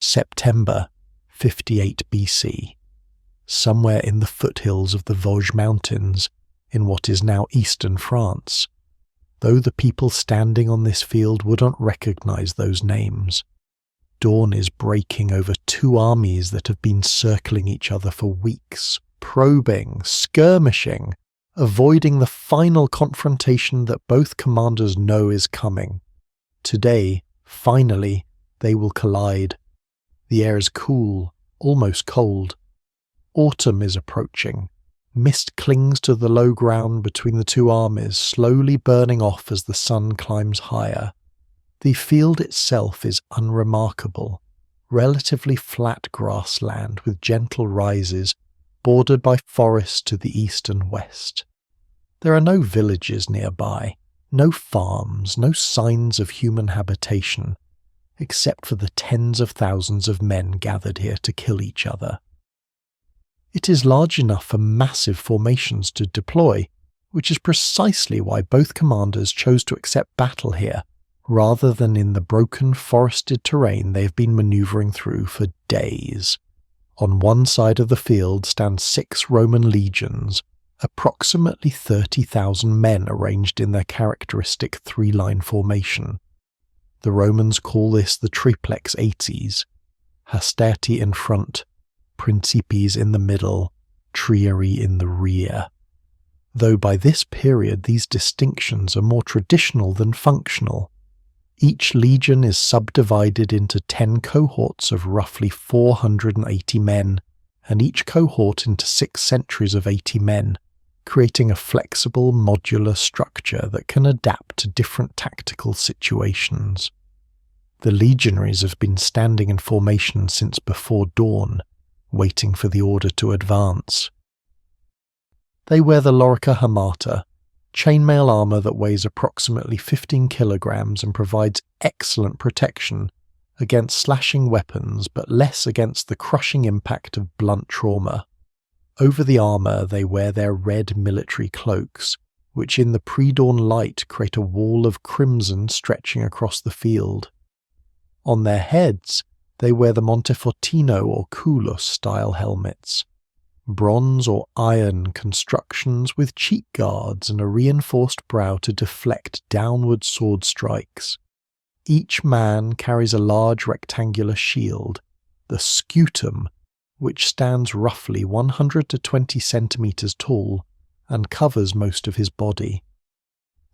September 58 BC, somewhere in the foothills of the Vosges Mountains in what is now eastern France, though the people standing on this field wouldn't recognize those names. Dawn is breaking over two armies that have been circling each other for weeks, probing, skirmishing, avoiding the final confrontation that both commanders know is coming. Today, finally, they will collide. The air is cool, almost cold. Autumn is approaching. Mist clings to the low ground between the two armies, slowly burning off as the sun climbs higher. The field itself is unremarkable, relatively flat grassland with gentle rises, bordered by forests to the east and west. There are no villages nearby, no farms, no signs of human habitation, except for the tens of thousands of men gathered here to kill each other. It is large enough for massive formations to deploy, which is precisely why both commanders chose to accept battle here, rather than in the broken forested terrain they have been manoeuvring through for days. On one side of the field stand 6 Roman legions, approximately 30,000 men arranged in their characteristic three-line formation. The Romans call this the triplex aeties, hastati in front, principes in the middle, triarii in the rear. Though by this period these distinctions are more traditional than functional. Each legion is subdivided into 10 cohorts of roughly 480 men, and each cohort into 6 centuries of 80 men, creating a flexible, modular structure that can adapt to different tactical situations. The legionaries have been standing in formation since before dawn, waiting for the order to advance. They wear the lorica hamata, chainmail armour that weighs approximately 15 kilograms and provides excellent protection against slashing weapons but less against the crushing impact of blunt trauma. Over the armour they wear their red military cloaks, which in the pre-dawn light create a wall of crimson stretching across the field. On their heads they wear the Montefortino or Culus style helmets, bronze or iron constructions with cheek guards and a reinforced brow to deflect downward sword strikes. Each man carries a large rectangular shield, the scutum, which stands roughly 100 to 20 centimeters tall and covers most of his body.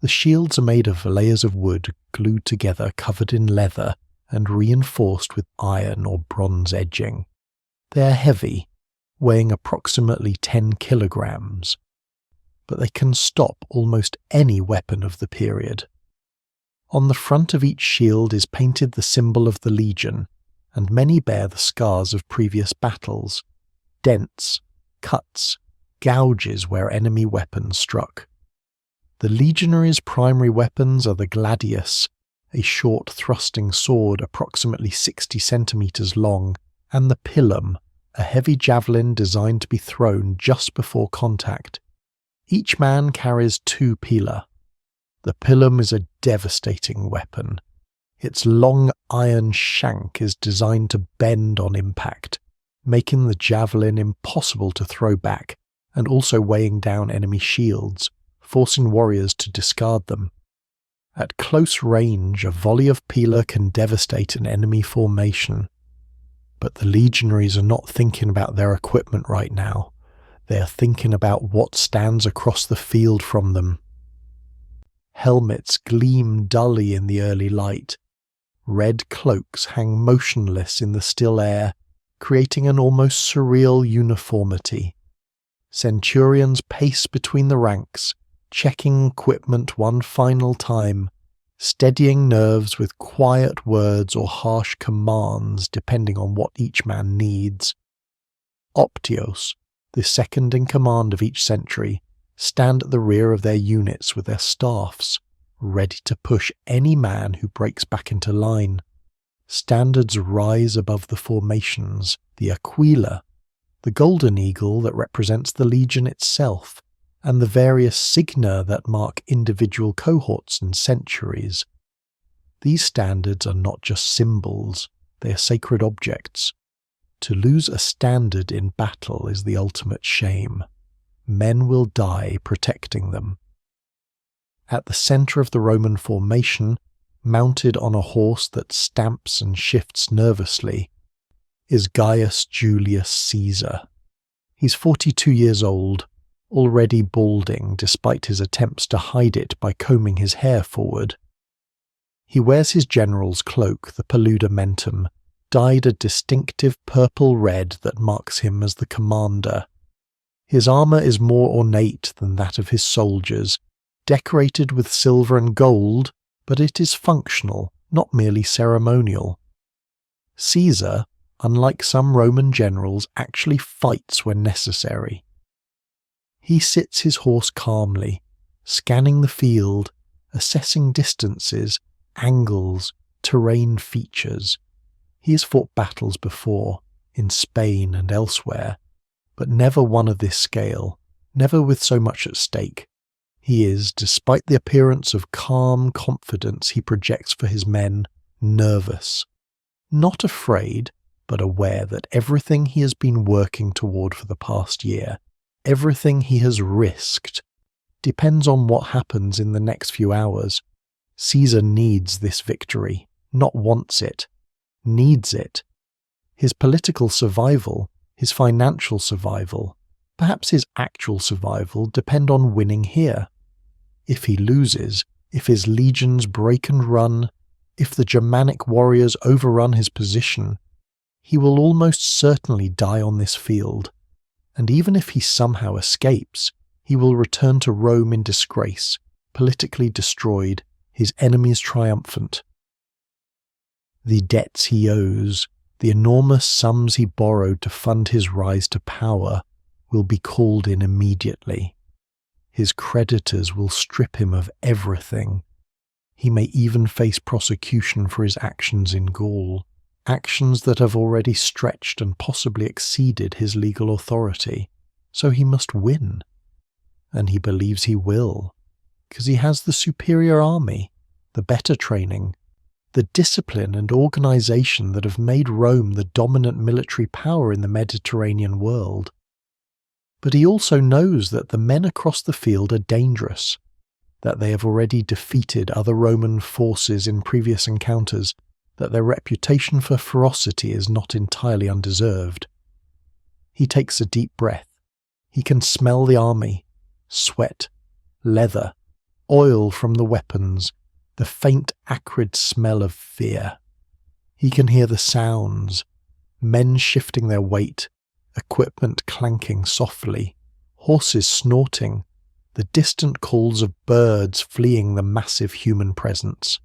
The shields are made of layers of wood glued together, covered in leather and reinforced with iron or bronze edging. They are heavy, weighing approximately 10 kilograms, but they can stop almost any weapon of the period. On the front of each shield is painted the symbol of the legion, and many bear the scars of previous battles, dents, cuts, gouges where enemy weapons struck. The legionaries' primary weapons are the gladius, a short thrusting sword approximately 60 centimeters long, and the pilum, a heavy javelin designed to be thrown just before contact. Each man carries 2 pila. The pilum is a devastating weapon. Its long iron shank is designed to bend on impact, making the javelin impossible to throw back and also weighing down enemy shields, forcing warriors to discard them. At close range, a volley of pila can devastate an enemy formation. But the legionaries are not thinking about their equipment right now. They are thinking about what stands across the field from them. Helmets gleam dully in the early light. Red cloaks hang motionless in the still air, creating an almost surreal uniformity. Centurions pace between the ranks, checking equipment one final time, steadying nerves with quiet words or harsh commands depending on what each man needs. Optios, the second in command of each century, stand at the rear of their units with their staffs, ready to push any man who breaks back into line. Standards rise above the formations, the aquila, the golden eagle that represents the legion itself, and the various signa that mark individual cohorts and centuries. These standards are not just symbols, They are sacred objects. To lose a standard in battle is the ultimate shame. Men will die protecting them. At the centre of the Roman formation, mounted on a horse that stamps and shifts nervously, is Gaius Julius Caesar. He's 42 years old, already balding despite his attempts to hide it by combing his hair forward. He wears his general's cloak, the paludamentum, dyed a distinctive purple-red that marks him as the commander. His armour is more ornate than that of his soldiers, decorated with silver and gold, but it is functional, not merely ceremonial. Caesar, unlike some Roman generals, actually fights when necessary. He sits his horse calmly, scanning the field, assessing distances, angles, terrain features. He has fought battles before, in Spain and elsewhere, but never one of this scale, never with so much at stake. He is, despite the appearance of calm confidence he projects for his men, nervous. Not afraid, but aware that everything he has been working toward for the past year, everything he has risked, depends on what happens in the next few hours. Caesar needs this victory, not wants it, needs it. His political survival, his financial survival, perhaps his actual survival depend on winning here. If he loses, if his legions break and run, if the Germanic warriors overrun his position, he will almost certainly die on this field, and even if he somehow escapes, he will return to Rome in disgrace, politically destroyed, his enemies triumphant. The debts he owes, the enormous sums he borrowed to fund his rise to power, will be called in immediately. His creditors will strip him of everything. He may even face prosecution for his actions in Gaul, actions that have already stretched and possibly exceeded his legal authority. So he must win. And he believes he will, because he has the superior army, the better training, the discipline and organization that have made Rome the dominant military power in the Mediterranean world. But he also knows that the men across the field are dangerous, that they have already defeated other Roman forces in previous encounters, that their reputation for ferocity is not entirely undeserved. He takes a deep breath. He can smell the army, sweat, leather, oil from the weapons, the faint acrid smell of fear. He can hear the sounds, men shifting their weight, equipment clanking softly, horses snorting, the distant calls of birds fleeing the massive human presence.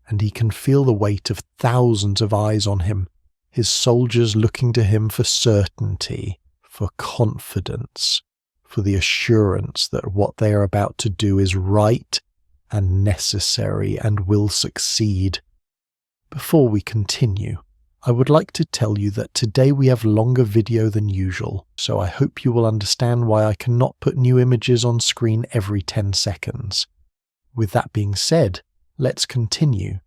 And he can feel the weight of thousands of eyes on him, his soldiers looking to him for certainty, for confidence, for the assurance that what they are about to do is right and necessary and will succeed. Before we continue, I would like to tell you that today we have longer video than usual, so I hope you will understand why I cannot put new images on screen every 10 seconds. With that being said, let's continue.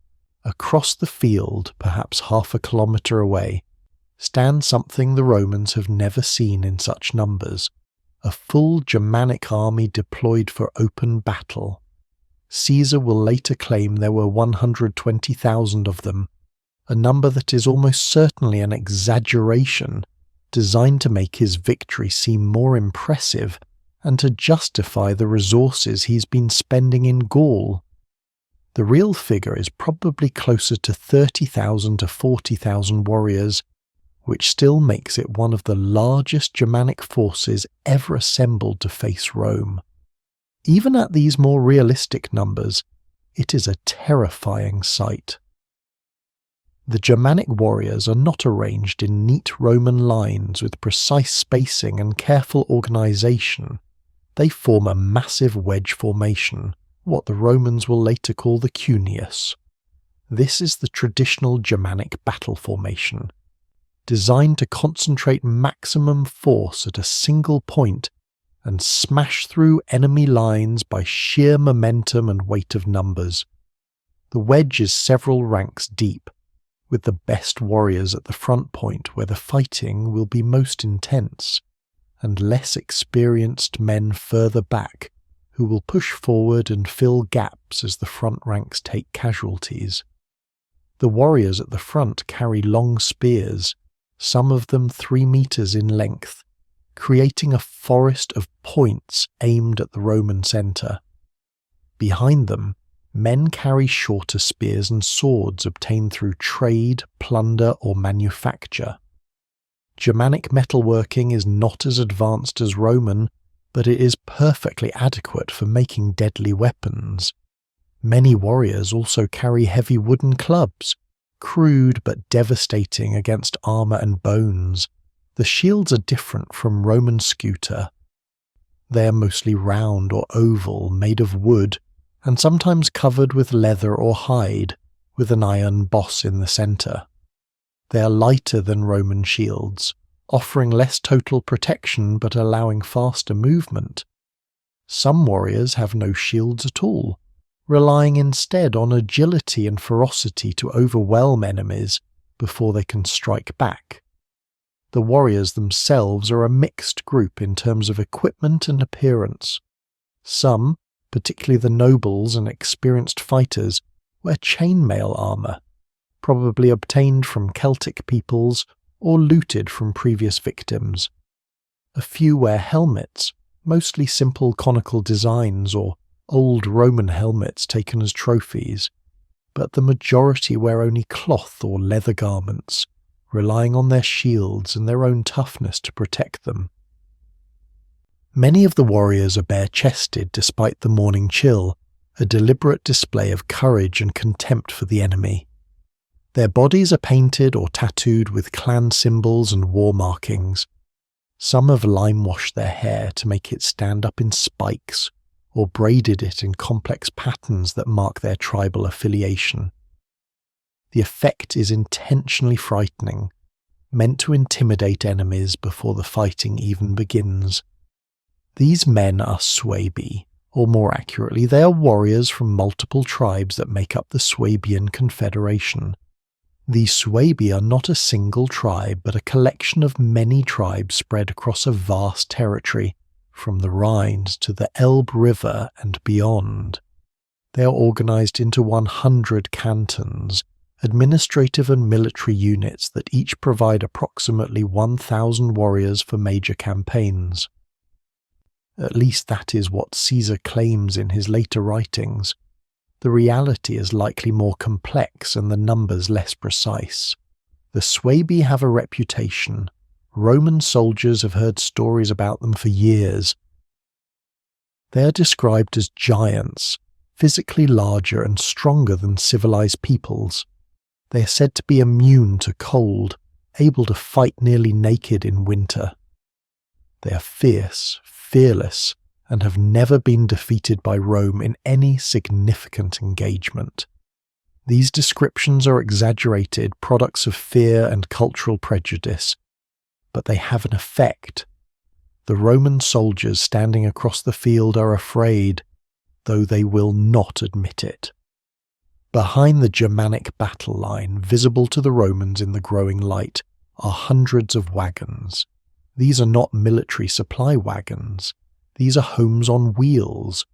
Across the field, perhaps half a kilometre away, stands something the Romans have never seen in such numbers, a full Germanic army deployed for open battle. Caesar will later claim there were 120,000 of them, a number that is almost certainly an exaggeration, designed to make his victory seem more impressive and to justify the resources he's been spending in Gaul. The real figure is probably closer to 30,000 to 40,000 warriors, which still makes it one of the largest Germanic forces ever assembled to face Rome. Even at these more realistic numbers, it is a terrifying sight. The Germanic warriors are not arranged in neat Roman lines with precise spacing and careful organization. They form a massive wedge formation, what the Romans will later call the cuneus. This is the traditional Germanic battle formation, designed to concentrate maximum force at a single point and smash through enemy lines by sheer momentum and weight of numbers. The wedge is several ranks deep, with the best warriors at the front point where the fighting will be most intense, and less experienced men further back who will push forward and fill gaps as the front ranks take casualties. The warriors at the front carry long spears, some of them 3 meters in length, creating a forest of points aimed at the Roman centre. Behind them, men carry shorter spears and swords obtained through trade, plunder, or manufacture. Germanic metalworking is not as advanced as Roman, but it is perfectly adequate for making deadly weapons. Many warriors also carry heavy wooden clubs, crude but devastating against armour and bones. The shields are different from Roman scuta. They are mostly round or oval, made of wood, and sometimes covered with leather or hide, with an iron boss in the centre. They are lighter than Roman shields, offering less total protection but allowing faster movement. Some warriors have no shields at all, relying instead on agility and ferocity to overwhelm enemies before they can strike back. The warriors themselves are a mixed group in terms of equipment and appearance. Some, particularly the nobles and experienced fighters, wear chainmail armour, probably obtained from Celtic peoples or looted from previous victims. A few wear helmets, mostly simple conical designs or old Roman helmets taken as trophies, but the majority wear only cloth or leather garments, relying on their shields and their own toughness to protect them. Many of the warriors are bare-chested despite the morning chill, a deliberate display of courage and contempt for the enemy. Their bodies are painted or tattooed with clan symbols and war markings. Some have lime-washed their hair to make it stand up in spikes, or braided it in complex patterns that mark their tribal affiliation. The effect is intentionally frightening, meant to intimidate enemies before the fighting even begins. These men are Suebi, or more accurately, they are warriors from multiple tribes that make up the Swabian Confederation. These Suebi are not a single tribe, but a collection of many tribes spread across a vast territory, from the Rhine to the Elbe River and beyond. They are organised into 100 cantons, administrative and military units that each provide approximately 1,000 warriors for major campaigns. At least that is what Caesar claims in his later writings. The reality is likely more complex and the numbers less precise. The Suebi have a reputation. Roman soldiers have heard stories about them for years. They are described as giants, physically larger and stronger than civilized peoples. They are said to be immune to cold, able to fight nearly naked in winter. They are fierce, fearless, and have never been defeated by Rome in any significant engagement. These descriptions are exaggerated products of fear and cultural prejudice, but they have an effect. The Roman soldiers standing across the field are afraid, though they will not admit it. Behind the Germanic battle line, visible to the Romans in the growing light, are hundreds of wagons. These are not military supply wagons. These are homes on wheels,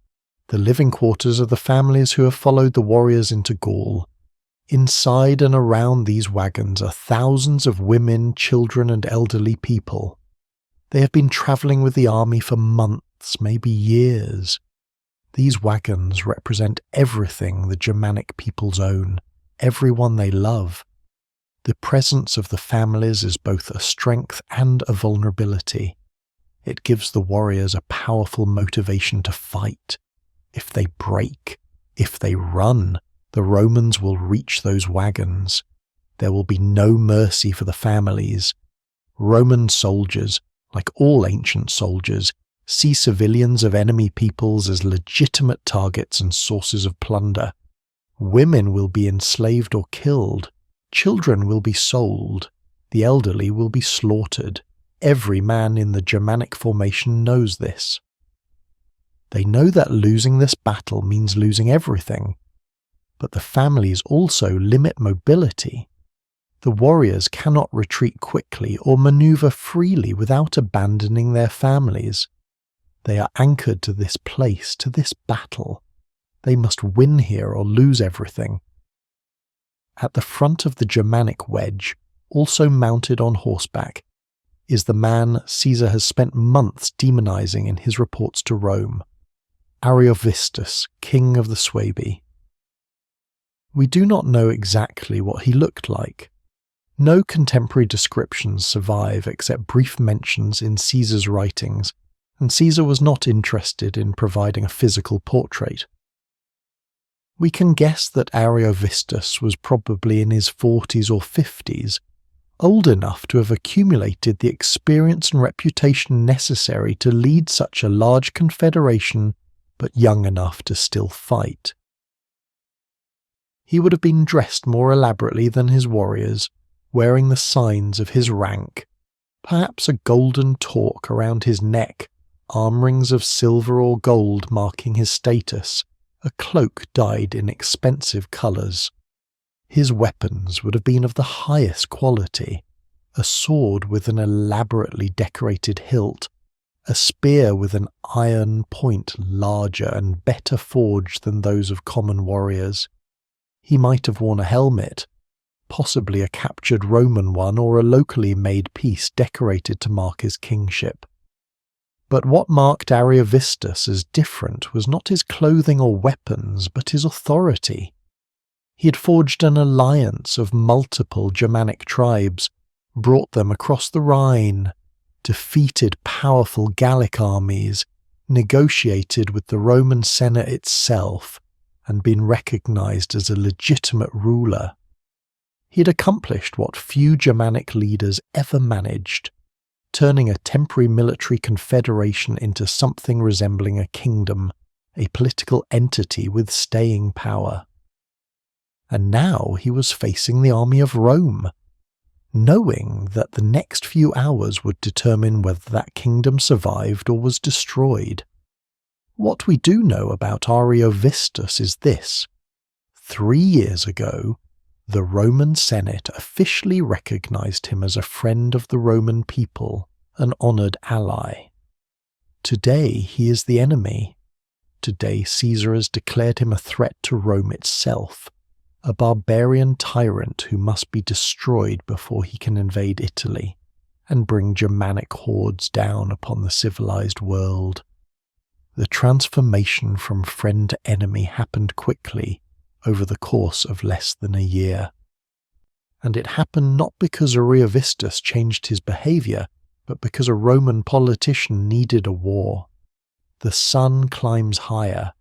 the living quarters of the families who have followed the warriors into Gaul. Inside and around these wagons are thousands of women, children, and elderly people. They have been travelling with the army for months, maybe years. These wagons represent everything the Germanic peoples own, everyone they love. The presence of the families is both a strength and a vulnerability. It gives the warriors a powerful motivation to fight. If they break, if they run, the Romans will reach those wagons. There will be no mercy for the families. Roman soldiers, like all ancient soldiers, see civilians of enemy peoples as legitimate targets and sources of plunder. Women will be enslaved or killed. Children will be sold. The elderly will be slaughtered. Every man in the Germanic formation knows this. They know that losing this battle means losing everything, but the families also limit mobility. The warriors cannot retreat quickly or maneuver freely without abandoning their families. They are anchored to this place, to this battle. They must win here or lose everything. At the front of the Germanic wedge, also mounted on horseback, is the man Caesar has spent months demonizing in his reports to Rome, Ariovistus, king of the Suebi. We do not know exactly what he looked like. No contemporary descriptions survive except brief mentions in Caesar's writings, and Caesar was not interested in providing a physical portrait. We can guess that Ariovistus was probably in his 40s or 50s, old enough to have accumulated the experience and reputation necessary to lead such a large confederation, but young enough to still fight. He would have been dressed more elaborately than his warriors, wearing the signs of his rank, perhaps a golden torque around his neck, arm rings of silver or gold marking his status, a cloak dyed in expensive colours. His weapons would have been of the highest quality, a sword with an elaborately decorated hilt, a spear with an iron point larger and better forged than those of common warriors. He might have worn a helmet, possibly a captured Roman one or a locally made piece decorated to mark his kingship. But what marked Ariovistus as different was not his clothing or weapons, but his authority. He had forged an alliance of multiple Germanic tribes, brought them across the Rhine, defeated powerful Gallic armies, negotiated with the Roman Senate itself, and been recognized as a legitimate ruler. He had accomplished what few Germanic leaders ever managed, turning a temporary military confederation into something resembling a kingdom, a political entity with staying power. And now he was facing the army of Rome, knowing that the next few hours would determine whether that kingdom survived or was destroyed. What we do know about Ariovistus is this: 3 years ago, the Roman Senate officially recognized him as a friend of the Roman people, an honored ally. Today he is the enemy. Today Caesar has declared him a threat to Rome itself, a barbarian tyrant who must be destroyed before he can invade Italy and bring Germanic hordes down upon the civilized world. The transformation from friend to enemy happened quickly, over the course of less than a year. And it happened not because Ariovistus changed his behaviour, but because a Roman politician needed a war. The sun climbs higher.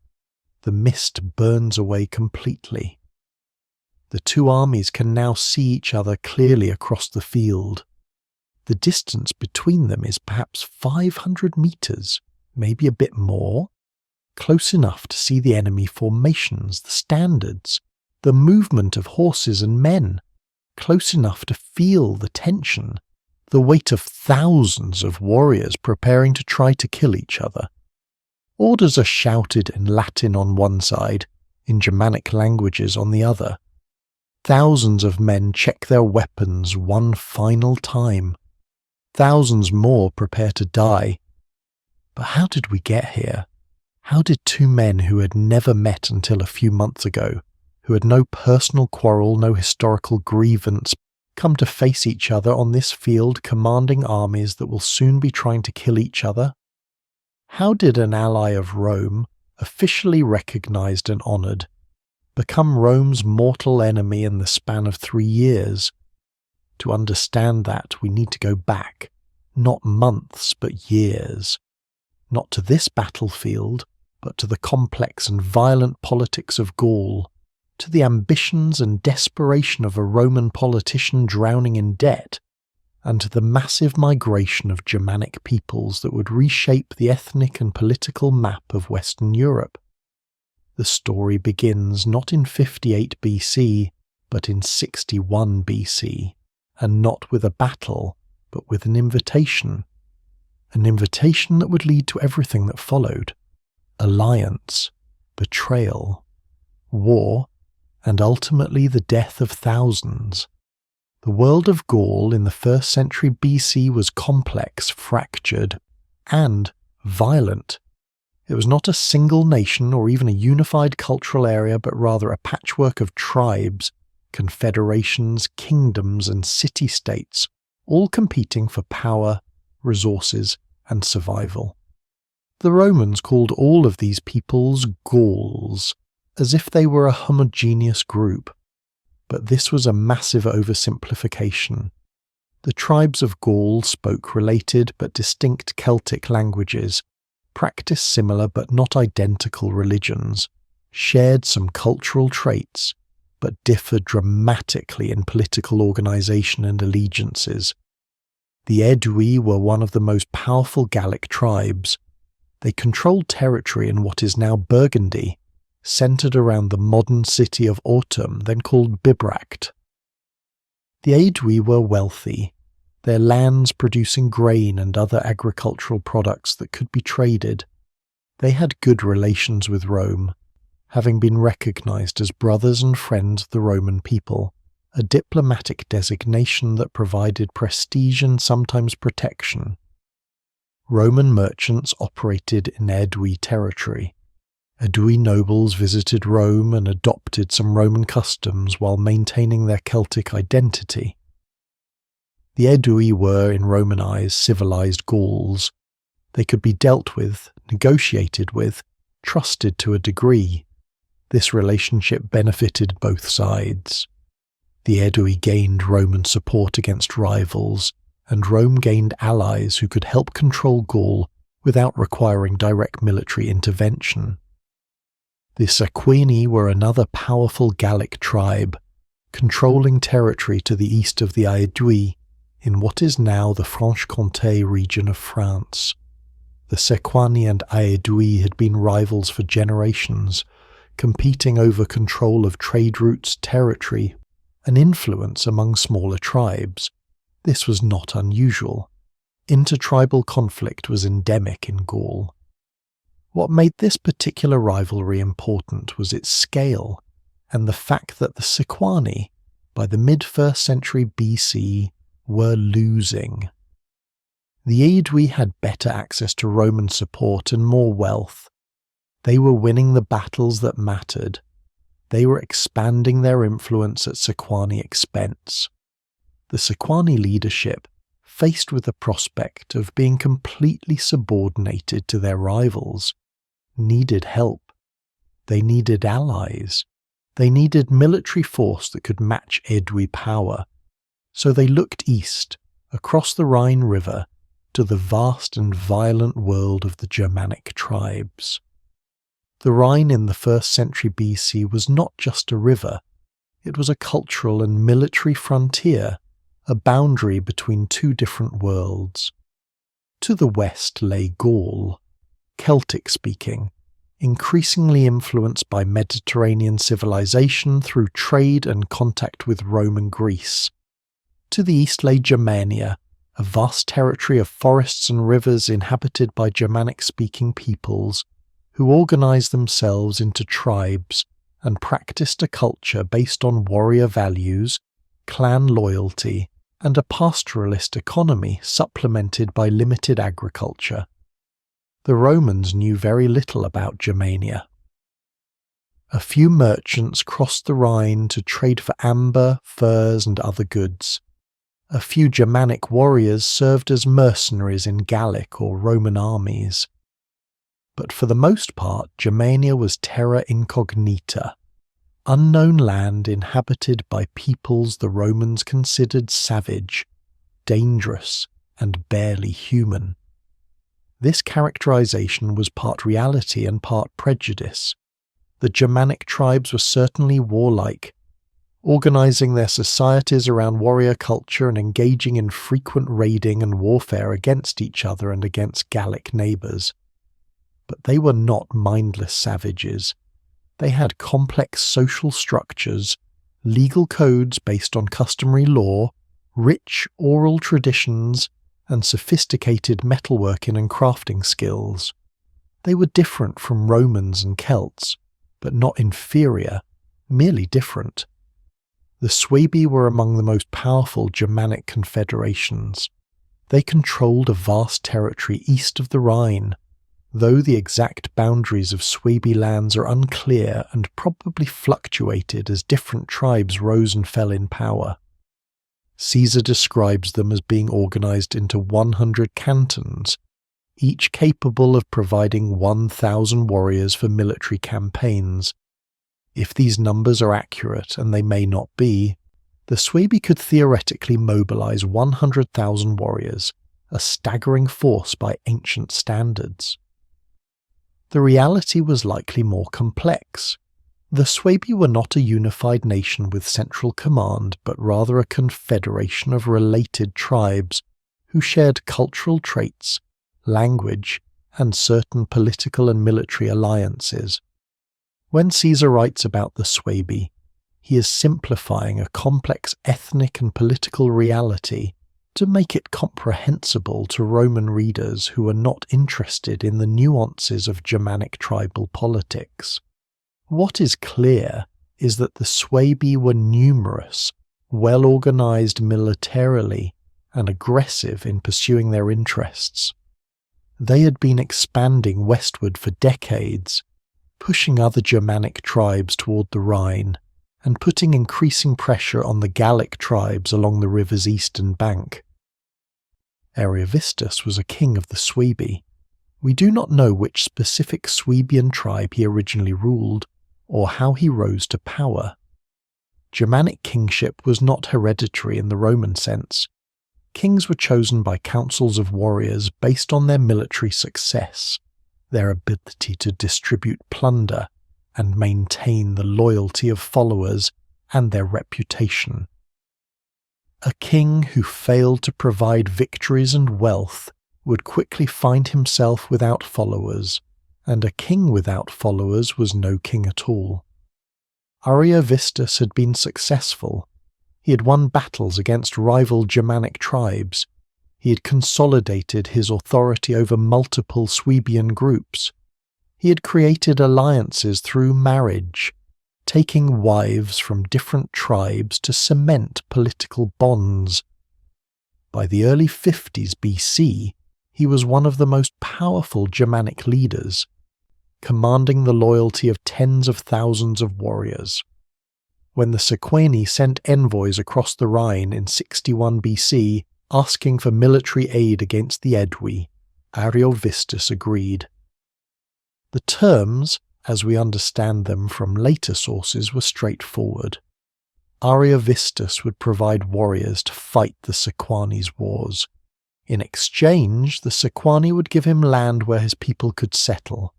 The mist burns away completely. The two armies can now see each other clearly across the field. The distance between them is perhaps 500 metres, maybe a bit more, close enough to see the enemy formations, the standards, the movement of horses and men, close enough to feel the tension, the weight of thousands of warriors preparing to try to kill each other. Orders are shouted in Latin on one side, in Germanic languages on the other. Thousands of men check their weapons one final time. Thousands more prepare to die. But how did we get here? How did two men who had never met until a few months ago, who had no personal quarrel, no historical grievance, come to face each other on this field commanding armies that will soon be trying to kill each other? How did an ally of Rome, officially recognized and honored, become Rome's mortal enemy in the span of 3 years? To understand that, we need to go back, not months but years. Not to this battlefield, but to the complex and violent politics of Gaul, to the ambitions and desperation of a Roman politician drowning in debt, and to the massive migration of Germanic peoples that would reshape the ethnic and political map of Western Europe. The story begins not in 58 BC, but in 61 BC, and not with a battle, but with an invitation that would lead to everything that followed: alliance, betrayal, war, and ultimately the death of thousands. The world of Gaul in the 1st century BC was complex, fractured, and violent. It was not a single nation or even a unified cultural area, but rather a patchwork of tribes, confederations, kingdoms, and city-states, all competing for power, resources, and survival. The Romans called all of these peoples Gauls, as if they were a homogeneous group. But this was a massive oversimplification. The tribes of Gaul spoke related but distinct Celtic languages, practiced similar but not identical religions, shared some cultural traits, but differed dramatically in political organisation and allegiances. The Aedui were one of the most powerful Gallic tribes. They controlled territory in what is now Burgundy, centred around the modern city of Autun, then called Bibracte. The Aedui were wealthy, their lands producing grain and other agricultural products that could be traded. They had good relations with Rome, having been recognised as brothers and friends of the Roman people, a diplomatic designation that provided prestige and sometimes protection. Roman merchants operated in Aedui territory. Aedui nobles visited Rome and adopted some Roman customs while maintaining their Celtic identity. The Aedui were, in Roman eyes, civilized Gauls. They could be dealt with, negotiated with, trusted to a degree. This relationship benefited both sides. The Aedui gained Roman support against rivals, and Rome gained allies who could help control Gaul without requiring direct military intervention. The Sequani were another powerful Gallic tribe, controlling territory to the east of the Aedui in what is now the Franche-Comté region of France. The Sequani and Aedui had been rivals for generations, competing over control of trade routes, territory, and influence among smaller tribes. This was not unusual. Intertribal conflict was endemic in Gaul. What made this particular rivalry important was its scale, and the fact that the Sequani, by the mid-1st century BC, were losing. The Aedui had better access to Roman support and more wealth. They were winning the battles that mattered. They were expanding their influence at Sequani expense. The Sequani leadership, faced with the prospect of being completely subordinated to their rivals, needed help. They needed allies. They needed military force that could match Aedui power. So they looked east, across the Rhine River, to the vast and violent world of the Germanic tribes. The Rhine in the 1st century BC was not just a river. It was a cultural and military frontier, a boundary between two different worlds. To the west lay Gaul, Celtic-speaking, increasingly influenced by Mediterranean civilization through trade and contact with Rome and Greece. To the east lay Germania, a vast territory of forests and rivers inhabited by Germanic-speaking peoples who organized themselves into tribes and practiced a culture based on warrior values, clan loyalty, and a pastoralist economy supplemented by limited agriculture. The Romans knew very little about Germania. A few merchants crossed the Rhine to trade for amber, furs, and other goods. A few Germanic warriors served as mercenaries in Gallic or Roman armies. But for the most part, Germania was terra incognita, unknown land inhabited by peoples the Romans considered savage, dangerous, and barely human. This characterization was part reality and part prejudice. The Germanic tribes were certainly warlike, organizing their societies around warrior culture and engaging in frequent raiding and warfare against each other and against Gallic neighbours. But they were not mindless savages. They had complex social structures, legal codes based on customary law, rich oral traditions, and sophisticated metalworking and crafting skills. They were different from Romans and Celts, but not inferior, merely different. The Suebi were among the most powerful Germanic confederations. They controlled a vast territory east of the Rhine, though the exact boundaries of Suebi lands are unclear and probably fluctuated as different tribes rose and fell in power. Caesar describes them as being organized into 100 cantons, each capable of providing 1,000 warriors for military campaigns. If these numbers are accurate, and they may not be, the Suebi could theoretically mobilize 100,000 warriors, a staggering force by ancient standards. The reality was likely more complex. The Suebi were not a unified nation with central command, but rather a confederation of related tribes who shared cultural traits, language, and certain political and military alliances. When Caesar writes about the Suebi, he is simplifying a complex ethnic and political reality to make it comprehensible to Roman readers who are not interested in the nuances of Germanic tribal politics. What is clear is that the Suebi were numerous, well-organized militarily, and aggressive in pursuing their interests. They had been expanding westward for decades, pushing other Germanic tribes toward the Rhine, and putting increasing pressure on the Gallic tribes along the river's eastern bank. Ariovistus was a king of the Suebi. We do not know which specific Suebian tribe he originally ruled, or how he rose to power. Germanic kingship was not hereditary in the Roman sense. Kings were chosen by councils of warriors based on their military success, their ability to distribute plunder and maintain the loyalty of followers, and their reputation. A king who failed to provide victories and wealth would quickly find himself without followers, and a king without followers was no king at all. Ariovistus had been successful. He had won battles against rival Germanic tribes. He had consolidated his authority over multiple Suebian groups. He had created alliances through marriage, taking wives from different tribes to cement political bonds. By the early 50s BC, he was one of the most powerful Germanic leaders, commanding the loyalty of tens of thousands of warriors. When the Sequani sent envoys across the Rhine in 61 BC asking for military aid against the Aedui, Ariovistus agreed. The terms, as we understand them from later sources, were straightforward. Ariovistus would provide warriors to fight the Sequani's wars. In exchange, the Sequani would give him land where his people could settle.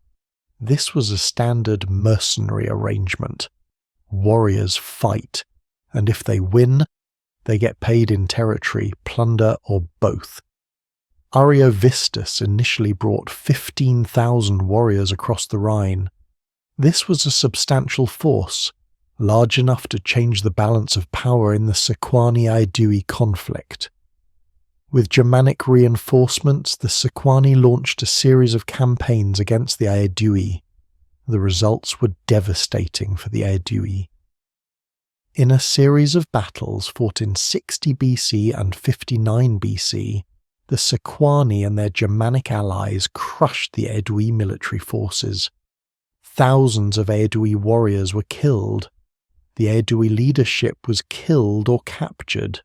This was a standard mercenary arrangement. Warriors fight, and if they win, they get paid in territory, plunder, or both. Ariovistus initially brought 15,000 warriors across the Rhine. This was a substantial force, large enough to change the balance of power in the Sequani-Aedui conflict. With Germanic reinforcements, the Sequani launched a series of campaigns against the Aedui. The results were devastating for the Aedui. In a series of battles fought in 60 BC and 59 BC, the Sequani and their Germanic allies crushed the Aedui military forces. Thousands of Aedui warriors were killed. The Aedui leadership was killed or captured.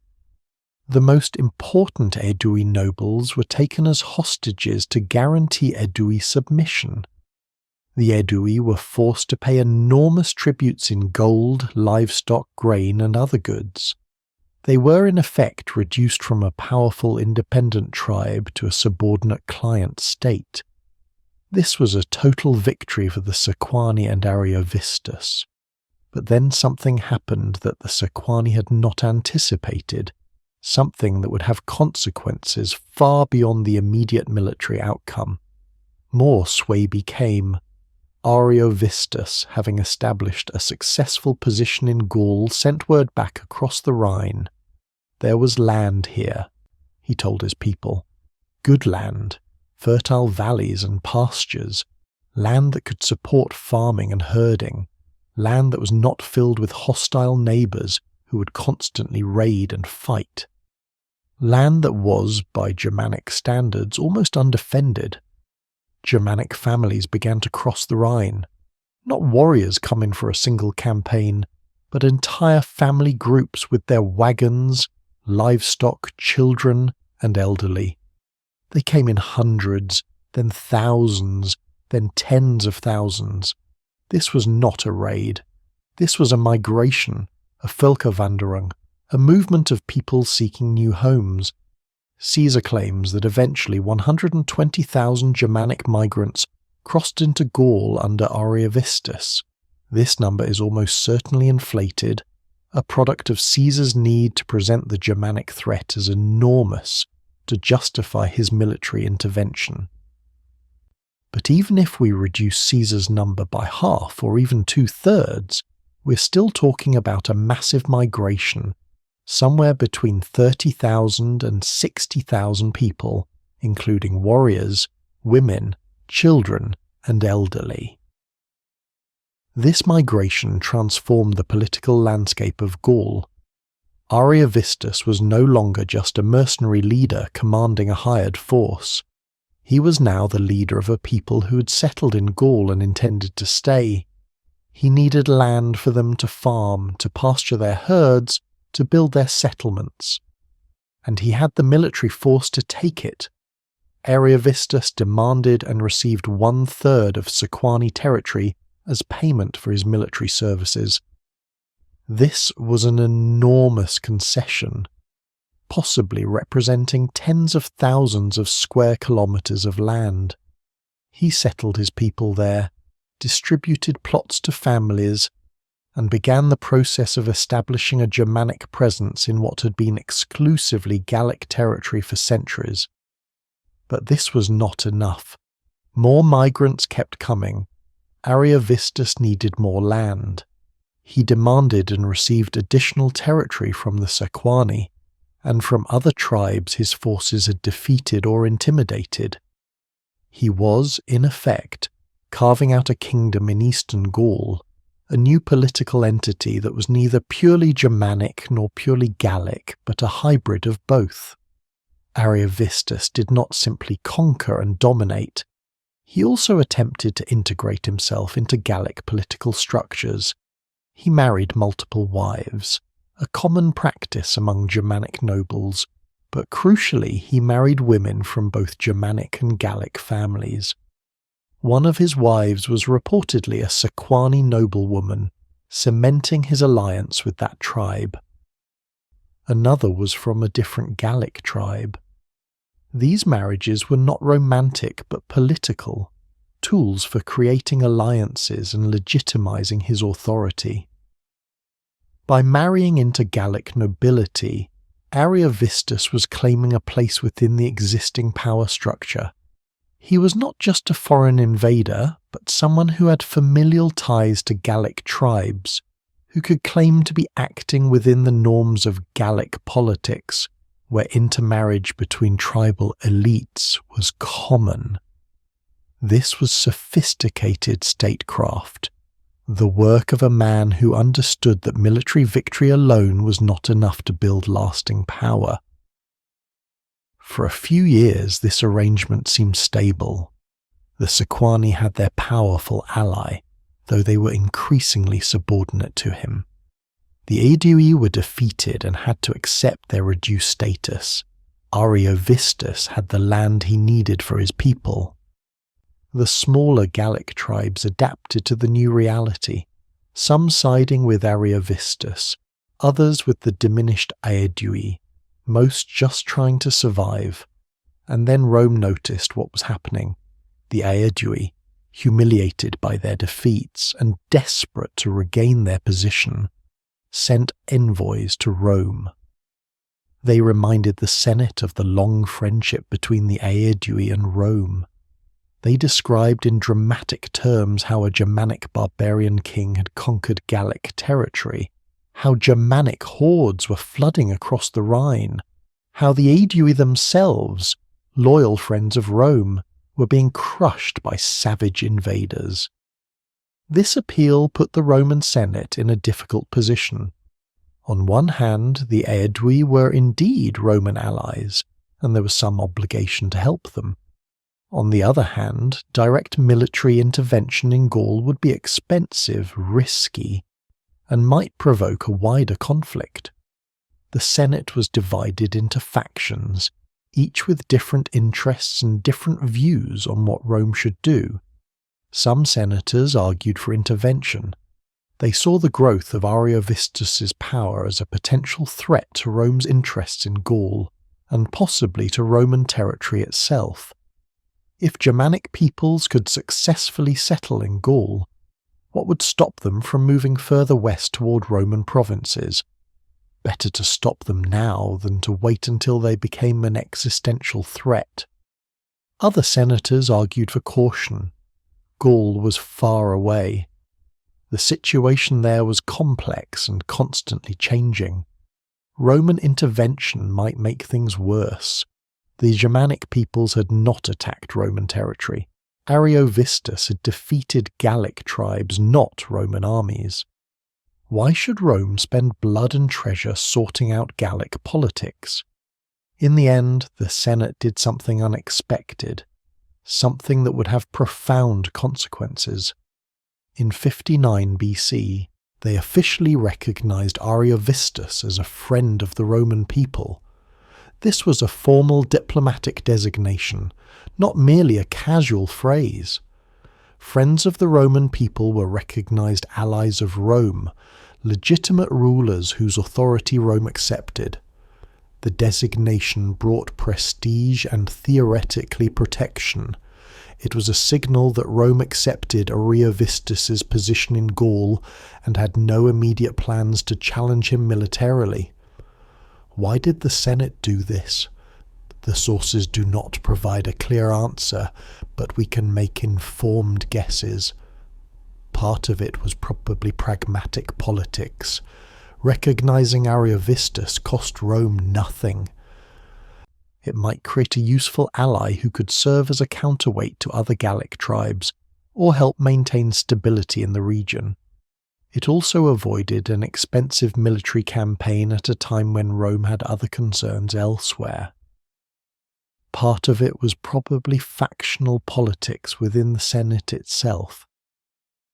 The most important Aedui nobles were taken as hostages to guarantee Aedui submission. The Aedui were forced to pay enormous tributes in gold, livestock, grain, and other goods. They were in effect reduced from a powerful independent tribe to a subordinate client state. This was a total victory for the Sequani and Ariovistus. But then something happened that the Sequani had not anticipated, something that would have consequences far beyond the immediate military outcome. More Suebi came. Ariovistus, having established a successful position in Gaul, sent word back across the Rhine. There was land here, he told his people. Good land, fertile valleys and pastures, land that could support farming and herding, land that was not filled with hostile neighbours who would constantly raid and fight. Land that was, by Germanic standards, almost undefended. Germanic families began to cross the Rhine. Not warriors come in for a single campaign, but entire family groups with their wagons, livestock, children, and elderly. They came in hundreds, then thousands, then tens of thousands. This was not a raid. This was a migration, a Völkerwanderung, a movement of people seeking new homes. Caesar claims that eventually 120,000 Germanic migrants crossed into Gaul under Ariovistus. This number is almost certainly inflated, a product of Caesar's need to present the Germanic threat as enormous to justify his military intervention. But even if we reduce Caesar's number by half or even 2/3, we're still talking about a massive migration, somewhere between 30,000 and 60,000 people, including warriors, women, children, and elderly. This migration transformed the political landscape of Gaul. Ariovistus was no longer just a mercenary leader commanding a hired force. He was now the leader of a people who had settled in Gaul and intended to stay. He needed land for them to farm, to pasture their herds, to build their settlements. And he had the military force to take it. Ariovistus demanded and received 1/3 of Sequani territory as payment for his military services. This was an enormous concession, possibly representing tens of thousands of square kilometres of land. He settled his people there, distributed plots to families, and began the process of establishing a Germanic presence in what had been exclusively Gallic territory for centuries. But this was not enough. More migrants kept coming. Ariovistus needed more land. He demanded and received additional territory from the Sequani, and from other tribes his forces had defeated or intimidated. He was, in effect, carving out a kingdom in eastern Gaul, a new political entity that was neither purely Germanic nor purely Gallic, but a hybrid of both. Ariovistus did not simply conquer and dominate. He also attempted to integrate himself into Gallic political structures. He married multiple wives, a common practice among Germanic nobles, but crucially he married women from both Germanic and Gallic families. One of his wives was reportedly a Sequani noblewoman, cementing his alliance with that tribe. Another was from a different Gallic tribe. These marriages were not romantic but political, tools for creating alliances and legitimizing his authority. By marrying into Gallic nobility, Ariovistus was claiming a place within the existing power structure. He was not just a foreign invader, but someone who had familial ties to Gallic tribes, who could claim to be acting within the norms of Gallic politics, where intermarriage between tribal elites was common. This was sophisticated statecraft, the work of a man who understood that military victory alone was not enough to build lasting power. For a few years this arrangement seemed stable. The Sequani had their powerful ally, though they were increasingly subordinate to him. The Aedui were defeated and had to accept their reduced status. Ariovistus had the land he needed for his people. The smaller Gallic tribes adapted to the new reality, some siding with Ariovistus, others with the diminished Aedui, most just trying to survive. And then Rome noticed what was happening. The Aedui, humiliated by their defeats and desperate to regain their position, sent envoys to Rome. They reminded the Senate of the long friendship between the Aedui and Rome. They described in dramatic terms how a Germanic barbarian king had conquered Gallic territory, how Germanic hordes were flooding across the Rhine, how the Aedui themselves, loyal friends of Rome, were being crushed by savage invaders. This appeal put the Roman Senate in a difficult position. On one hand, the Aedui were indeed Roman allies, and there was some obligation to help them. On the other hand, direct military intervention in Gaul would be expensive, risky, and might provoke a wider conflict. The Senate was divided into factions, each with different interests and different views on what Rome should do. Some senators argued for intervention. They saw the growth of Ariovistus's power as a potential threat to Rome's interests in Gaul, and possibly to Roman territory itself. If Germanic peoples could successfully settle in Gaul, what would stop them from moving further west toward Roman provinces? Better to stop them now than to wait until they became an existential threat. Other senators argued for caution. Gaul was far away. The situation there was complex and constantly changing. Roman intervention might make things worse. The Germanic peoples had not attacked Roman territory. Ariovistus had defeated Gallic tribes, not Roman armies. Why should Rome spend blood and treasure sorting out Gallic politics? In the end, the Senate did something unexpected, something that would have profound consequences. In 59 BC, they officially recognized Ariovistus as a friend of the Roman people. This was a formal diplomatic designation, not merely a casual phrase. Friends of the Roman people were recognized allies of Rome, legitimate rulers whose authority Rome accepted. The designation brought prestige and theoretically protection. It was a signal that Rome accepted Ariovistus's position in Gaul and had no immediate plans to challenge him militarily. Why did the Senate do this? The sources do not provide a clear answer, but we can make informed guesses. Part of it was probably pragmatic politics. Recognizing Ariovistus cost Rome nothing. It might create a useful ally who could serve as a counterweight to other Gallic tribes, or help maintain stability in the region. It also avoided an expensive military campaign at a time when Rome had other concerns elsewhere. Part of it was probably factional politics within the Senate itself.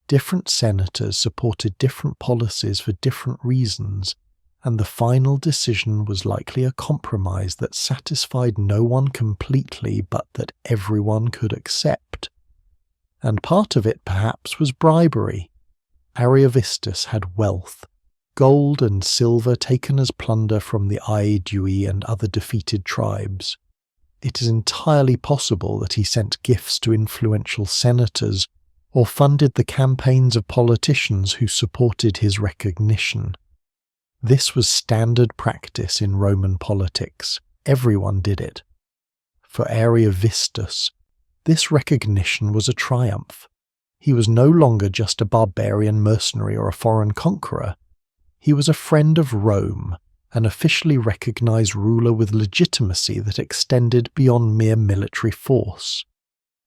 Different senators supported different policies for different reasons, and the final decision was likely a compromise that satisfied no one completely but that everyone could accept. And part of it perhaps was bribery. Ariovistus had wealth, gold and silver taken as plunder from the Aedui and other defeated tribes. It is entirely possible that he sent gifts to influential senators or funded the campaigns of politicians who supported his recognition. This was standard practice in Roman politics. Everyone did it. For Ariovistus, this recognition was a triumph. He was no longer just a barbarian mercenary or a foreign conqueror. He was a friend of Rome, an officially recognized ruler with legitimacy that extended beyond mere military force.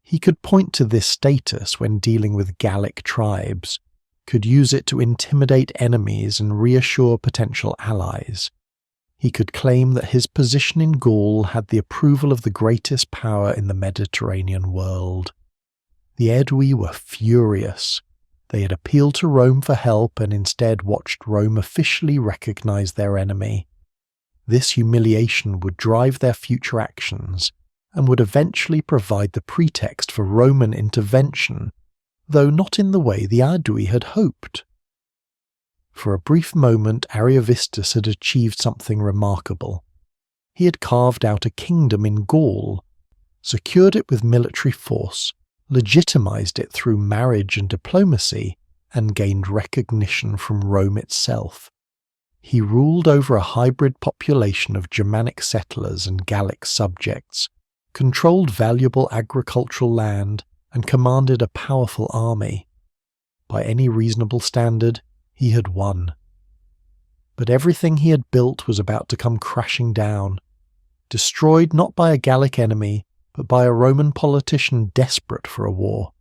He could point to this status when dealing with Gallic tribes, could use it to intimidate enemies and reassure potential allies. He could claim that his position in Gaul had the approval of the greatest power in the Mediterranean world. The Aedui were furious. They had appealed to Rome for help and instead watched Rome officially recognize their enemy. This humiliation would drive their future actions and would eventually provide the pretext for Roman intervention, though not in the way the Aedui had hoped. For a brief moment, Ariovistus had achieved something remarkable. He had carved out a kingdom in Gaul, secured it with military force, legitimized it through marriage and diplomacy, and gained recognition from Rome itself. He ruled over a hybrid population of Germanic settlers and Gallic subjects, controlled valuable agricultural land, and commanded a powerful army. By any reasonable standard, he had won. But everything he had built was about to come crashing down, destroyed not by a Gallic enemy, but by a Roman politician desperate for a war.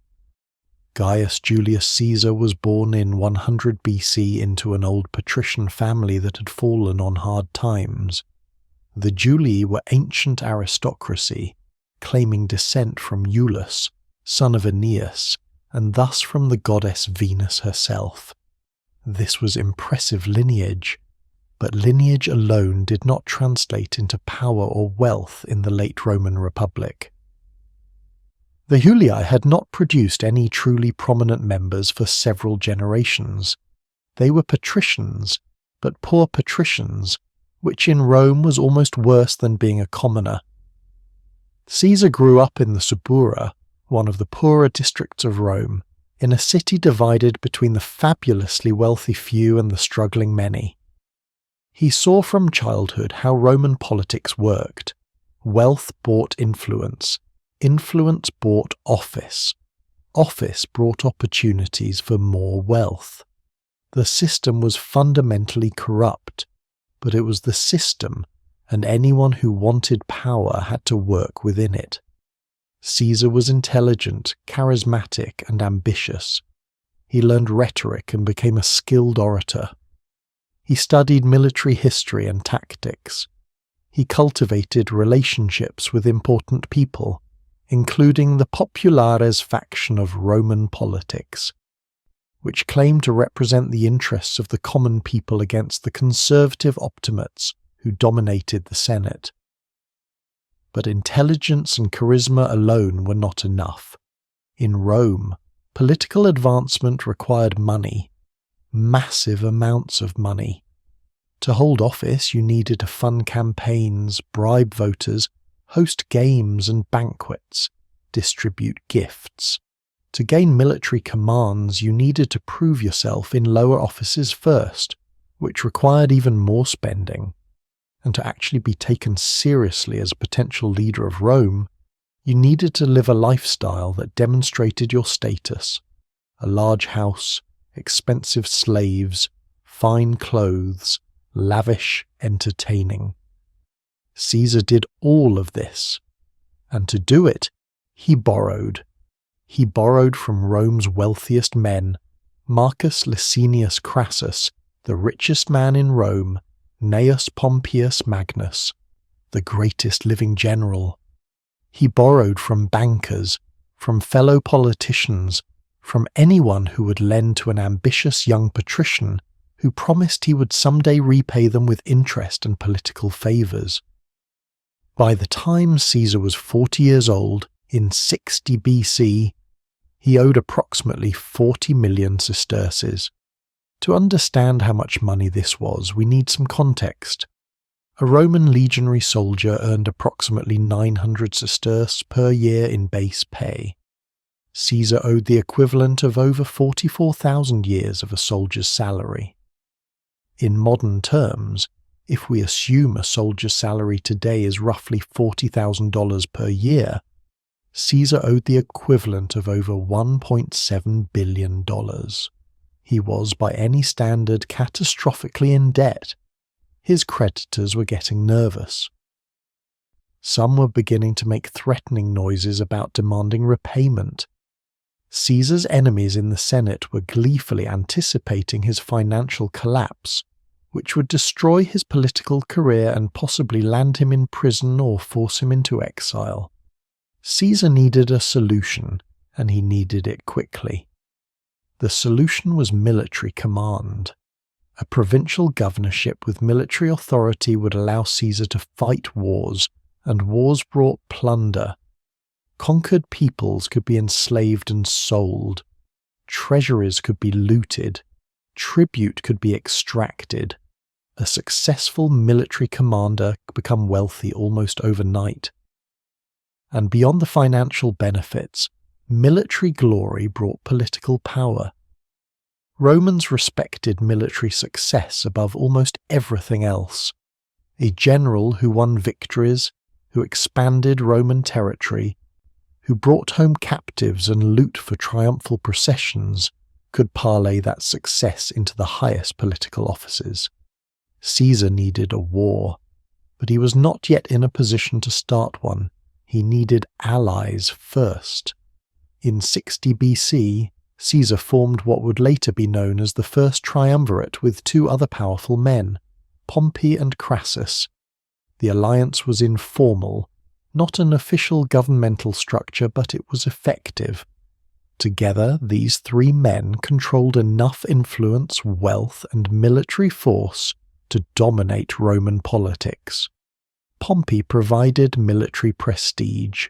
Gaius Julius Caesar was born in 100 BC into an old patrician family that had fallen on hard times. The Julii were ancient aristocracy, claiming descent from Iulus, son of Aeneas, and thus from the goddess Venus herself. This was impressive lineage, but lineage alone did not translate into power or wealth in the late Roman Republic. The Julii had not produced any truly prominent members for several generations. They were patricians, but poor patricians, which in Rome was almost worse than being a commoner. Caesar grew up in the Subura, one of the poorer districts of Rome, in a city divided between the fabulously wealthy few and the struggling many. He saw from childhood how Roman politics worked. Wealth bought influence. Influence bought office. Office brought opportunities for more wealth. The system was fundamentally corrupt, but it was the system, and anyone who wanted power had to work within it. Caesar was intelligent, charismatic, and ambitious. He learned rhetoric and became a skilled orator. He studied military history and tactics. He cultivated relationships with important people, including the populares faction of Roman politics, which claimed to represent the interests of the common people against the conservative optimates who dominated the Senate. But intelligence and charisma alone were not enough. In Rome, political advancement required money, massive amounts of money. To hold office, you needed to fund campaigns, bribe voters, host games and banquets, distribute gifts. To gain military commands, you needed to prove yourself in lower offices first, which required even more spending. And to actually be taken seriously as a potential leader of Rome, you needed to live a lifestyle that demonstrated your status. A large house, expensive slaves, fine clothes, lavish entertaining. Caesar did all of this, and to do it, he borrowed. He borrowed from Rome's wealthiest men, Marcus Licinius Crassus, the richest man in Rome, Gnaeus Pompeius Magnus, the greatest living general. He borrowed from bankers, from fellow politicians, from anyone who would lend to an ambitious young patrician who promised he would someday repay them with interest and political favours. By the time Caesar was 40 years old, in 60 BC, he owed approximately 40 million sesterces. To understand how much money this was, we need some context. A Roman legionary soldier earned approximately 900 sesterces per year in base pay. Caesar owed the equivalent of over 44,000 years of a soldier's salary. In modern terms, if we assume a soldier's salary today is roughly $40,000 per year, Caesar owed the equivalent of over $1.7 billion. He was, by any standard, catastrophically in debt. His creditors were getting nervous. Some were beginning to make threatening noises about demanding repayment. Caesar's enemies in the Senate were gleefully anticipating his financial collapse, which would destroy his political career and possibly land him in prison or force him into exile. Caesar needed a solution, and he needed it quickly. The solution was military command. A provincial governorship with military authority would allow Caesar to fight wars, and wars brought plunder. Conquered peoples could be enslaved and sold. Treasuries could be looted. Tribute could be extracted. A successful military commander could become wealthy almost overnight. And beyond the financial benefits, military glory brought political power. Romans respected military success above almost everything else. A general who won victories, who expanded Roman territory, who brought home captives and loot for triumphal processions, could parlay that success into the highest political offices. Caesar needed a war, but he was not yet in a position to start one. He needed allies first. In 60 BC, Caesar formed what would later be known as the first triumvirate with two other powerful men, Pompey and Crassus. The alliance was informal, not an official governmental structure, but it was effective. Together, these three men controlled enough influence, wealth, and military force to dominate Roman politics. Pompey provided military prestige.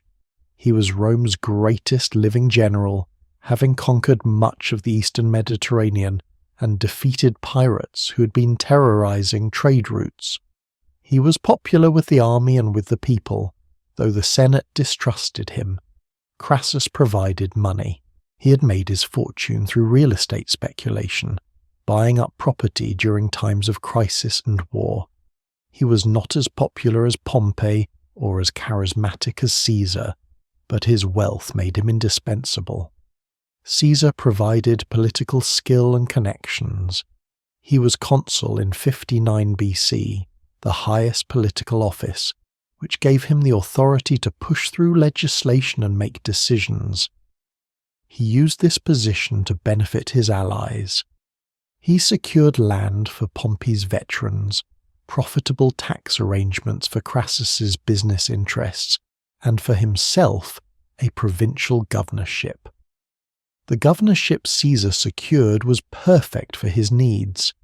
He was Rome's greatest living general, having conquered much of the eastern Mediterranean and defeated pirates who had been terrorizing trade routes. He was popular with the army and with the people, though the Senate distrusted him. Crassus provided money. He had made his fortune through real estate speculation, buying up property during times of crisis and war. He was not as popular as Pompey or as charismatic as Caesar, but his wealth made him indispensable. Caesar provided political skill and connections. He was consul in 59 BC, the highest political office, which gave him the authority to push through legislation and make decisions. He used this position to benefit his allies. He secured land for Pompey's veterans, profitable tax arrangements for Crassus's business interests, and for himself a provincial governorship. The governorship Caesar secured was perfect for his needs.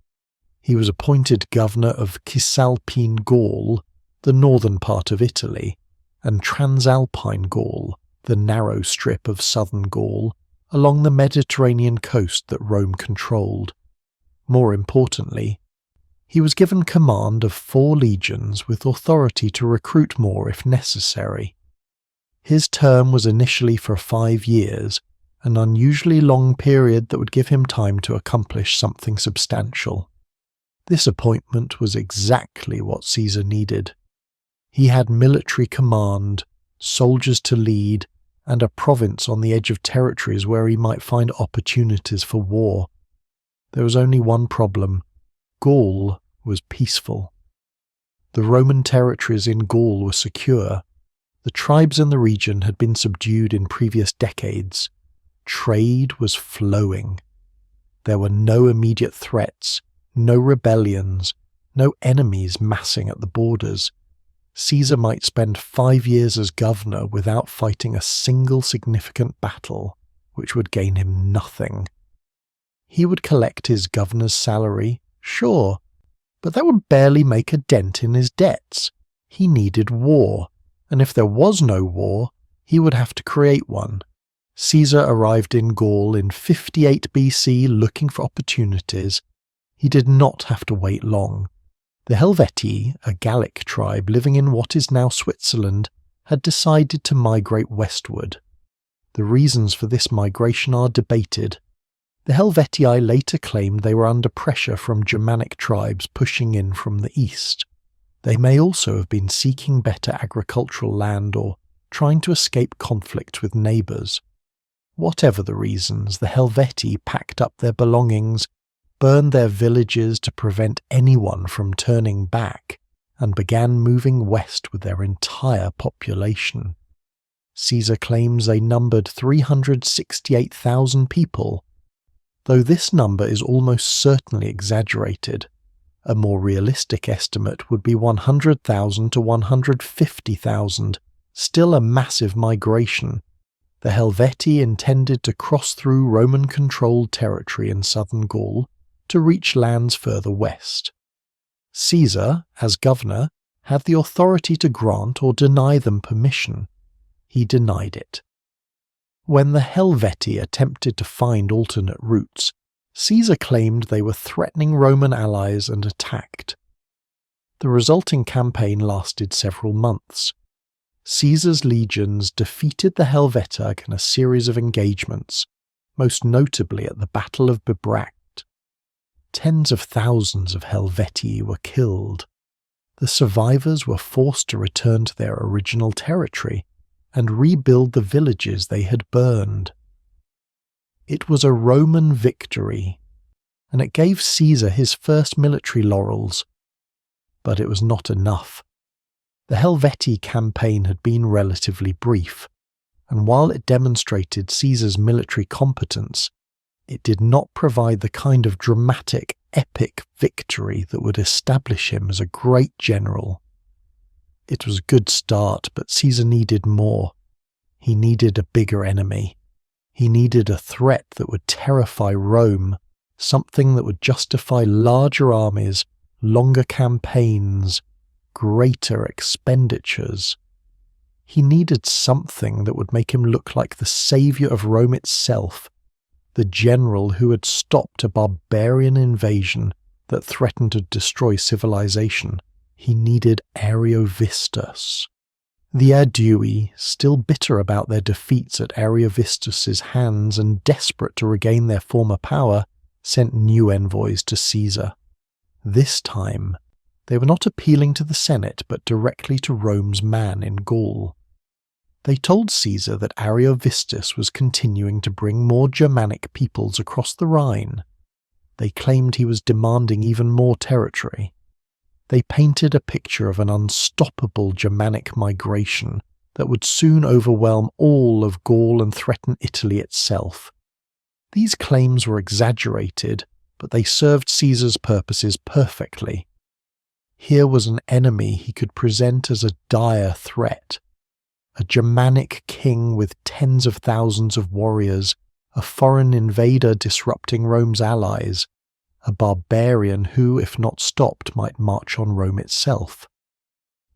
He was appointed governor of Cisalpine Gaul, the northern part of Italy, and Transalpine Gaul, the narrow strip of southern Gaul, along the Mediterranean coast that Rome controlled. More importantly, he was given command of 4 legions with authority to recruit more if necessary. His term was initially for 5 years, an unusually long period that would give him time to accomplish something substantial. This appointment was exactly what Caesar needed. He had military command, soldiers to lead, and a province on the edge of territories where he might find opportunities for war. There was only one problem. Gaul was peaceful. The Roman territories in Gaul were secure. The tribes in the region had been subdued in previous decades. Trade was flowing. There were no immediate threats, no rebellions, no enemies massing at the borders. Caesar might spend 5 years as governor without fighting a single significant battle, which would gain him nothing. He would collect his governor's salary, sure, but that would barely make a dent in his debts. He needed war, and if there was no war, he would have to create one. Caesar arrived in Gaul in 58 BC looking for opportunities. He did not have to wait long. The Helvetii, a Gallic tribe living in what is now Switzerland, had decided to migrate westward. The reasons for this migration are debated. The Helvetii later claimed they were under pressure from Germanic tribes pushing in from the east. They may also have been seeking better agricultural land or trying to escape conflict with neighbours. Whatever the reasons, the Helvetii packed up their belongings, burned their villages to prevent anyone from turning back, and began moving west with their entire population. Caesar claims they numbered 368,000 people, though this number is almost certainly exaggerated. A more realistic estimate would be 100,000 to 150,000, still a massive migration. The Helvetii intended to cross through Roman-controlled territory in southern Gaul to reach lands further west. Caesar, as governor, had the authority to grant or deny them permission. He denied it. When the Helvetii attempted to find alternate routes, Caesar claimed they were threatening Roman allies and attacked. The resulting campaign lasted several months. Caesar's legions defeated the Helvetii in a series of engagements, most notably at the Battle of Bibracte. Tens of thousands of Helvetii were killed. The survivors were forced to return to their original territory and rebuild the villages they had burned. It was a Roman victory, and it gave Caesar his first military laurels. But it was not enough. The Helvetii campaign had been relatively brief, and while it demonstrated Caesar's military competence, It did not provide the kind of dramatic, epic victory that would establish him as a great general. It was a good start, but Caesar needed more. He needed a bigger enemy. He needed a threat that would terrify Rome, something that would justify larger armies, longer campaigns, greater expenditures. He needed something that would make him look like the saviour of Rome itself, the general who had stopped a barbarian invasion that threatened to destroy civilization. He needed Ariovistus. The Aedui, still bitter about their defeats at Ariovistus's hands and desperate to regain their former power, sent new envoys to Caesar. This time, they were not appealing to the Senate but directly to Rome's man in Gaul. They told Caesar that Ariovistus was continuing to bring more Germanic peoples across the Rhine. They claimed he was demanding even more territory. They painted a picture of an unstoppable Germanic migration that would soon overwhelm all of Gaul and threaten Italy itself. These claims were exaggerated, but they served Caesar's purposes perfectly. Here was an enemy he could present as a dire threat. A Germanic king with tens of thousands of warriors, a foreign invader disrupting Rome's allies, a barbarian who, if not stopped, might march on Rome itself.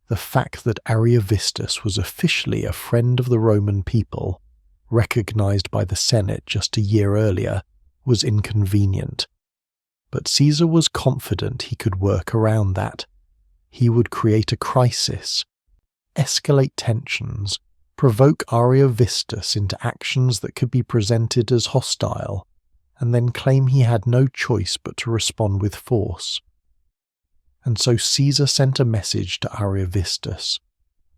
The fact that Ariovistus was officially a friend of the Roman people, recognized by the Senate just a year earlier, was inconvenient. But Caesar was confident he could work around that. He would create a crisis, escalate tensions, provoke Ariovistus into actions that could be presented as hostile, and then claim he had no choice but to respond with force. And so Caesar sent a message to Ariovistus.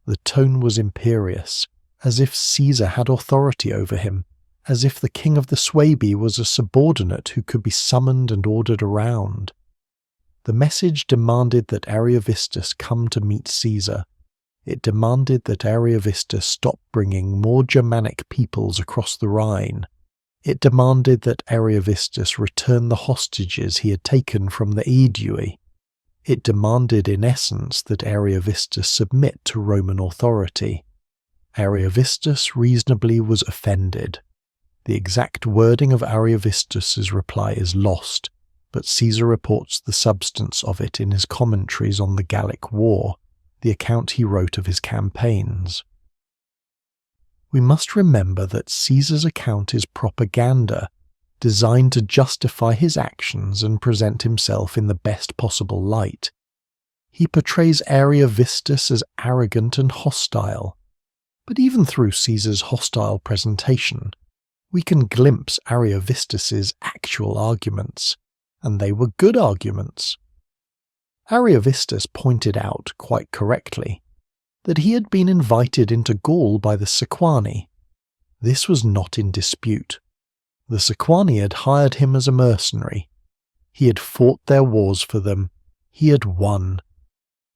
The tone was imperious, as if Caesar had authority over him, as if the king of the Suebi was a subordinate who could be summoned and ordered around. The message demanded that Ariovistus come to meet Caesar. It demanded that Ariovistus stop bringing more Germanic peoples across the Rhine. It demanded that Ariovistus return the hostages he had taken from the Aedui. It demanded, in essence, that Ariovistus submit to Roman authority. Ariovistus reasonably was offended. The exact wording of Ariovistus's reply is lost, but Caesar reports the substance of it in his commentaries on the Gallic War, the account he wrote of his campaigns. We must remember that Caesar's account is propaganda, designed to justify his actions and present himself in the best possible light. He portrays Ariovistus as arrogant and hostile. But even through Caesar's hostile presentation, we can glimpse Ariovistus's actual arguments, and they were good arguments. Ariovistus pointed out, quite correctly, that he had been invited into Gaul by the Sequani. This was not in dispute. The Sequani had hired him as a mercenary. He had fought their wars for them. He had won.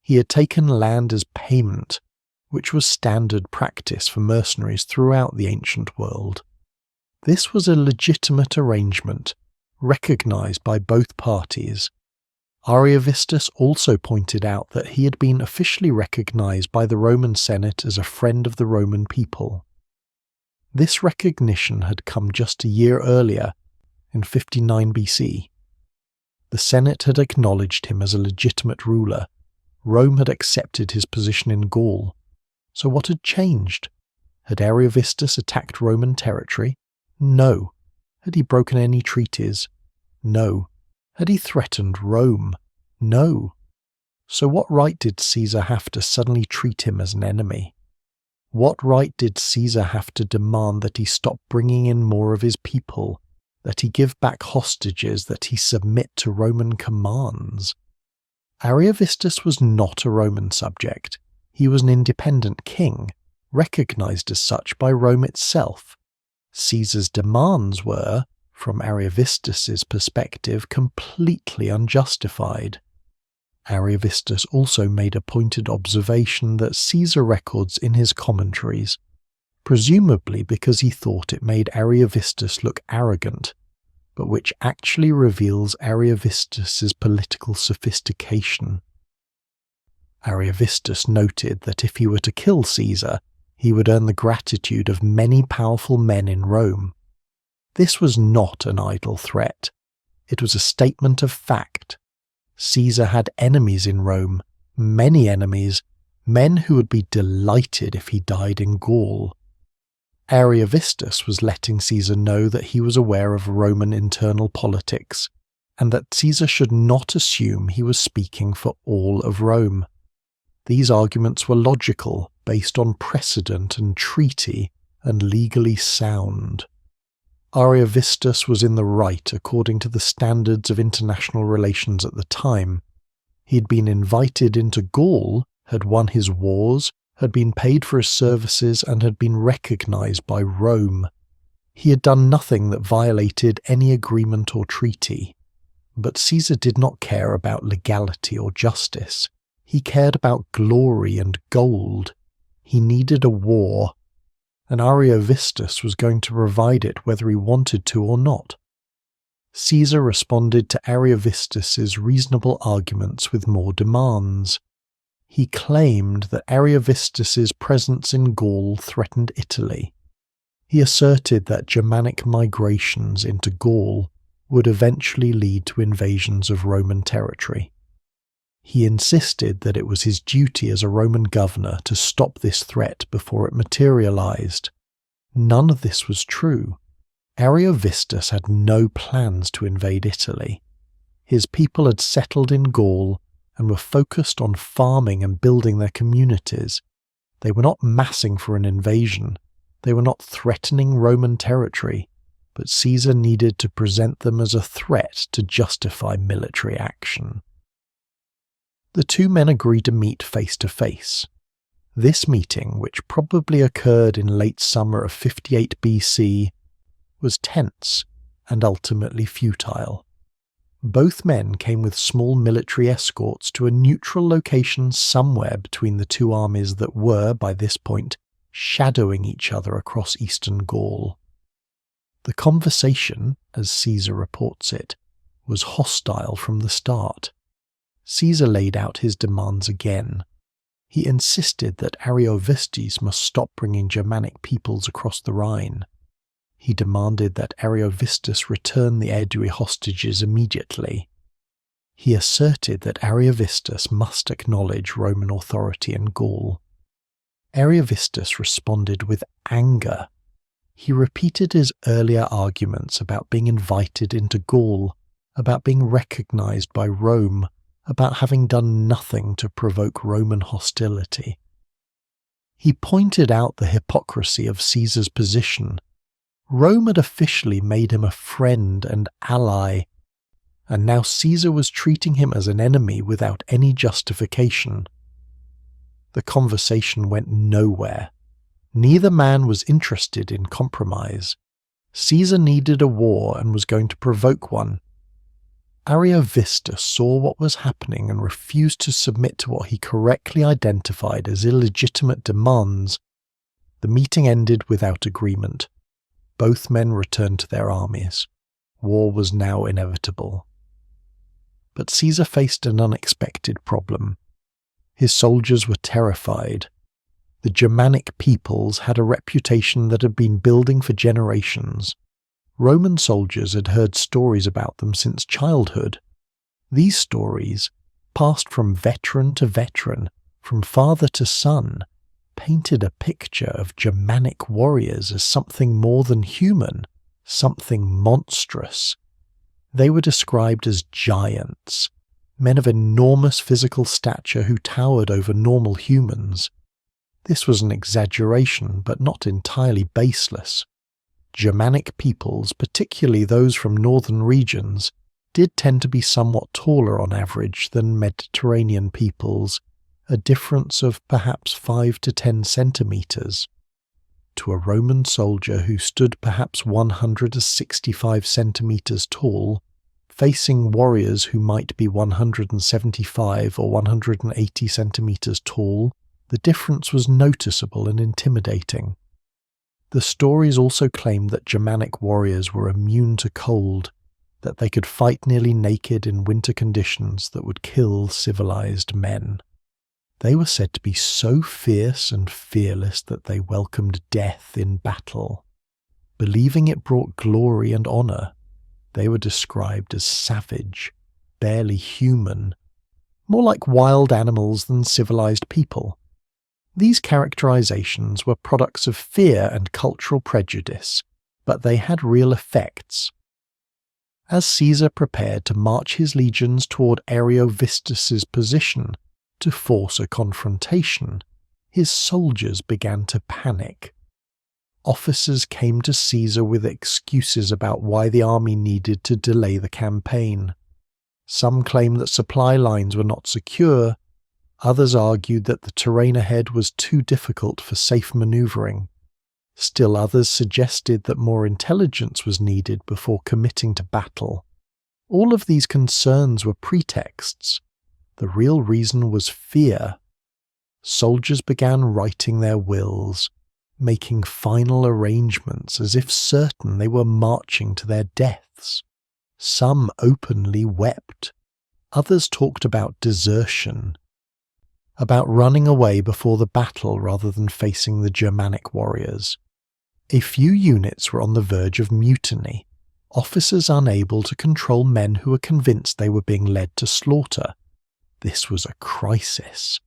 He had taken land as payment, which was standard practice for mercenaries throughout the ancient world. This was a legitimate arrangement, recognized by both parties. Ariovistus also pointed out that he had been officially recognized by the Roman Senate as a friend of the Roman people. This recognition had come just a year earlier, in 59 BC. The Senate had acknowledged him as a legitimate ruler. Rome had accepted his position in Gaul. So what had changed? Had Ariovistus attacked Roman territory? No. Had he broken any treaties? No. Had he threatened Rome? No. So what right did Caesar have to suddenly treat him as an enemy? What right did Caesar have to demand that he stop bringing in more of his people, that he give back hostages, that he submit to Roman commands? Ariovistus was not a Roman subject. He was an independent king, recognized as such by Rome itself. Caesar's demands were, from Ariovistus's perspective, completely unjustified. Ariovistus also made a pointed observation that Caesar records in his commentaries, presumably because he thought it made Ariovistus look arrogant, but which actually reveals Ariovistus's political sophistication. Ariovistus noted that if he were to kill Caesar, he would earn the gratitude of many powerful men in Rome. This was not an idle threat. It was a statement of fact. Caesar had enemies in Rome, many enemies, men who would be delighted if he died in Gaul. Ariovistus was letting Caesar know that he was aware of Roman internal politics, and that Caesar should not assume he was speaking for all of Rome. These arguments were logical, based on precedent and treaty, and legally sound. Ariovistus was in the right according to the standards of international relations at the time. He had been invited into Gaul, had won his wars, had been paid for his services, and had been recognized by Rome. He had done nothing that violated any agreement or treaty. But Caesar did not care about legality or justice. He cared about glory and gold. He needed a war, and Ariovistus was going to provide it whether he wanted to or not. Caesar responded to Ariovistus's reasonable arguments with more demands. He claimed that Ariovistus's presence in Gaul threatened Italy. He asserted that Germanic migrations into Gaul would eventually lead to invasions of Roman territory. He insisted that it was his duty as a Roman governor to stop this threat before it materialized. None of this was true. Ariovistus had no plans to invade Italy. His people had settled in Gaul and were focused on farming and building their communities. They were not massing for an invasion. They were not threatening Roman territory, but Caesar needed to present them as a threat to justify military action. The two men agreed to meet face to face. This meeting, which probably occurred in late summer of 58 BC, was tense and ultimately futile. Both men came with small military escorts to a neutral location somewhere between the two armies that were, by this point, shadowing each other across eastern Gaul. The conversation, as Caesar reports it, was hostile from the start. Caesar laid out his demands again. He insisted that Ariovistus must stop bringing Germanic peoples across the Rhine. He demanded that Ariovistus return the Aedui hostages immediately. He asserted that Ariovistus must acknowledge Roman authority in Gaul. Ariovistus responded with anger. He repeated his earlier arguments about being invited into Gaul, about being recognized by Rome, about having done nothing to provoke Roman hostility. He pointed out the hypocrisy of Caesar's position. Rome had officially made him a friend and ally, and now Caesar was treating him as an enemy without any justification. The conversation went nowhere. Neither man was interested in compromise. Caesar needed a war and was going to provoke one. Ariovistus saw what was happening and refused to submit to what he correctly identified as illegitimate demands. The meeting ended without agreement. Both men returned to their armies. War was now inevitable. But Caesar faced an unexpected problem. His soldiers were terrified. The Germanic peoples had a reputation that had been building for generations. Roman soldiers had heard stories about them since childhood. These stories, passed from veteran to veteran, from father to son, painted a picture of Germanic warriors as something more than human, something monstrous. They were described as giants, men of enormous physical stature who towered over normal humans. This was an exaggeration, but not entirely baseless. Germanic peoples, particularly those from northern regions, did tend to be somewhat taller on average than Mediterranean peoples, a difference of perhaps 5 to 10 centimeters. To a Roman soldier who stood perhaps 165 centimeters tall, facing warriors who might be 175 or 180 centimeters tall, the difference was noticeable and intimidating. The stories also claimed that Germanic warriors were immune to cold, that they could fight nearly naked in winter conditions that would kill civilized men. They were said to be so fierce and fearless that they welcomed death in battle. Believing it brought glory and honor, they were described as savage, barely human, more like wild animals than civilized people. These characterizations were products of fear and cultural prejudice, but they had real effects. As Caesar prepared to march his legions toward Ariovistus's position to force a confrontation, his soldiers began to panic. Officers came to Caesar with excuses about why the army needed to delay the campaign. Some claimed that supply lines were not secure. Others argued that the terrain ahead was too difficult for safe maneuvering. Still others suggested that more intelligence was needed before committing to battle. All of these concerns were pretexts. The real reason was fear. Soldiers began writing their wills, making final arrangements as if certain they were marching to their deaths. Some openly wept. Others talked about desertion, about running away before the battle rather than facing the Germanic warriors. A few units were on the verge of mutiny, officers unable to control men who were convinced they were being led to slaughter. This was a crisis.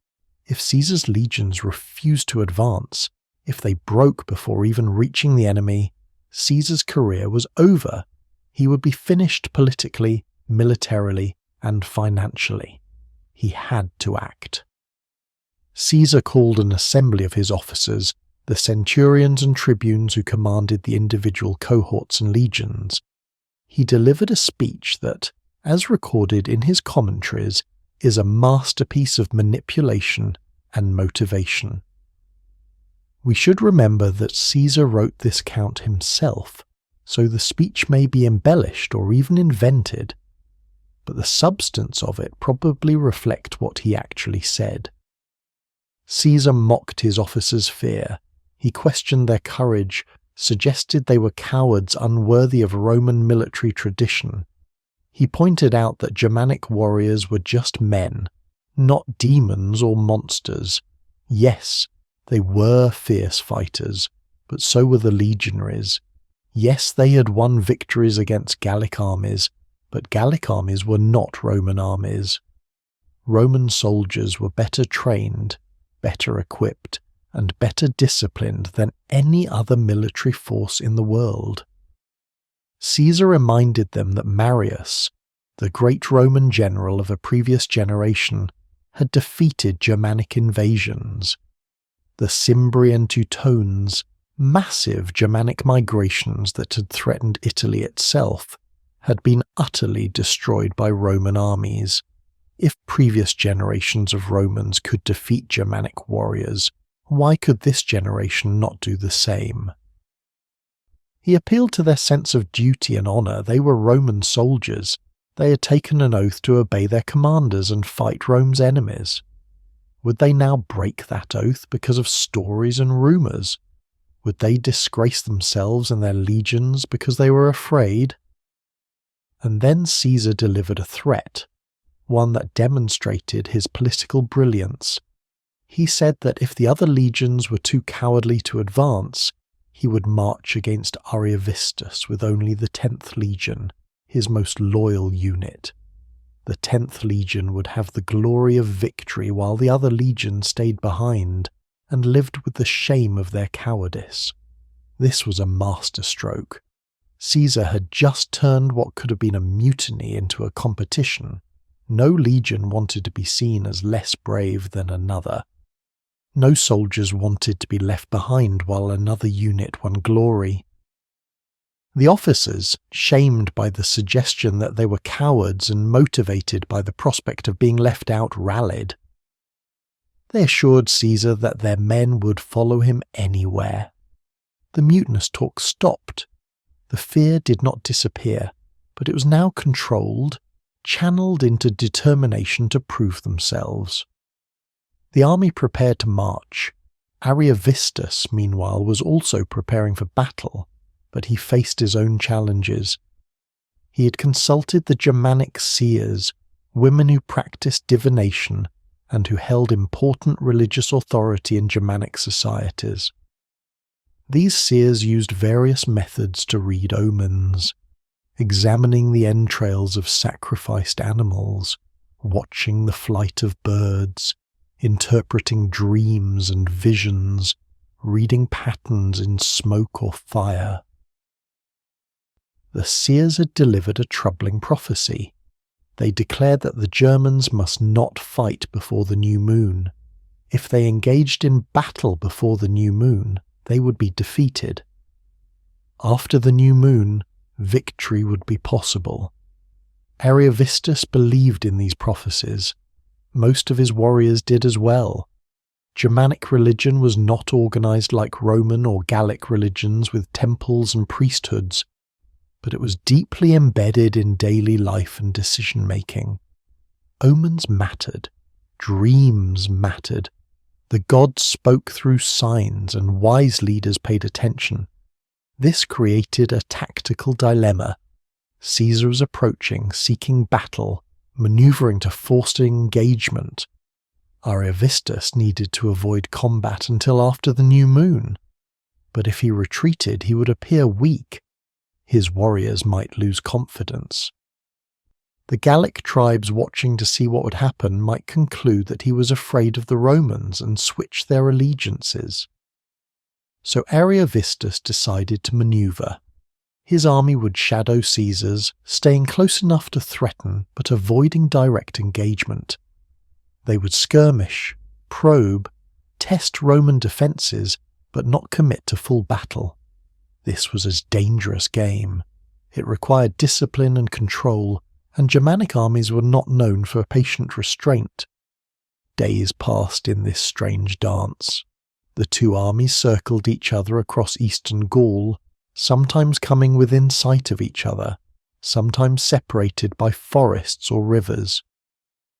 If Caesar's legions refused to advance, if they broke before even reaching the enemy, Caesar's career was over. He would be finished politically, militarily, and financially. He had to act. Caesar called an assembly of his officers, the centurions and tribunes who commanded the individual cohorts and legions. He delivered a speech that, as recorded in his commentaries, is a masterpiece of manipulation and motivation. We should remember that Caesar wrote this account himself, so the speech may be embellished or even invented, but the substance of it probably reflect what he actually said. Caesar mocked his officers' fear. He questioned their courage, suggested they were cowards unworthy of Roman military tradition. He pointed out that Germanic warriors were just men, not demons or monsters. Yes, they were fierce fighters, but so were the legionaries. Yes, they had won victories against Gallic armies, but Gallic armies were not Roman armies. Roman soldiers were better trained, better equipped, and better disciplined than any other military force in the world. Caesar reminded them that Marius, the great Roman general of a previous generation, had defeated Germanic invasions. The Cimbri and Teutones, massive Germanic migrations that had threatened Italy itself, had been utterly destroyed by Roman armies. If previous generations of Romans could defeat Germanic warriors, why could this generation not do the same? He appealed to their sense of duty and honor. They were Roman soldiers. They had taken an oath to obey their commanders and fight Rome's enemies. Would they now break that oath because of stories and rumors? Would they disgrace themselves and their legions because they were afraid? And then Caesar delivered a threat, one that demonstrated his political brilliance. He said that if the other legions were too cowardly to advance, he would march against Ariovistus with only the 10th Legion, his most loyal unit. The 10th Legion would have the glory of victory while the other legions stayed behind and lived with the shame of their cowardice. This was a masterstroke. Caesar had just turned what could have been a mutiny into a competition. No legion wanted to be seen as less brave than another. No soldiers wanted to be left behind while another unit won glory. The officers, shamed by the suggestion that they were cowards and motivated by the prospect of being left out, rallied. They assured Caesar that their men would follow him anywhere. The mutinous talk stopped. The fear did not disappear, but it was now controlled, channeled into determination to prove themselves. The army prepared to march. Ariovistus, meanwhile, was also preparing for battle, but he faced his own challenges. he had consulted the Germanic seers, women who practiced divination and who held important religious authority in Germanic societies. These seers used various methods to read omens, examining the entrails of sacrificed animals, watching the flight of birds, interpreting dreams and visions, reading patterns in smoke or fire. The seers had delivered a troubling prophecy. They declared that the Germans must not fight before the new moon. If they engaged in battle before the new moon, they would be defeated. After the new moon, victory would be possible. Ariovistus believed in these prophecies. Most of his warriors did as well. Germanic religion was not organized like Roman or Gallic religions with temples and priesthoods, but it was deeply embedded in daily life and decision-making. Omens mattered. Dreams mattered. The gods spoke through signs, and wise leaders paid attention. This created a tactical dilemma. Caesar was approaching, seeking battle, maneuvering to force an engagement. Ariovistus needed to avoid combat until after the new moon. But if he retreated, he would appear weak. His warriors might lose confidence. The Gallic tribes watching to see what would happen might conclude that he was afraid of the Romans and switch their allegiances. So Ariovistus decided to maneuver. His army would shadow Caesar's, staying close enough to threaten but avoiding direct engagement. They would skirmish, probe, test Roman defences, but not commit to full battle. This was a dangerous game. It required discipline and control, and Germanic armies were not known for patient restraint. Days passed in this strange dance. The two armies circled each other across eastern Gaul, sometimes coming within sight of each other, sometimes separated by forests or rivers.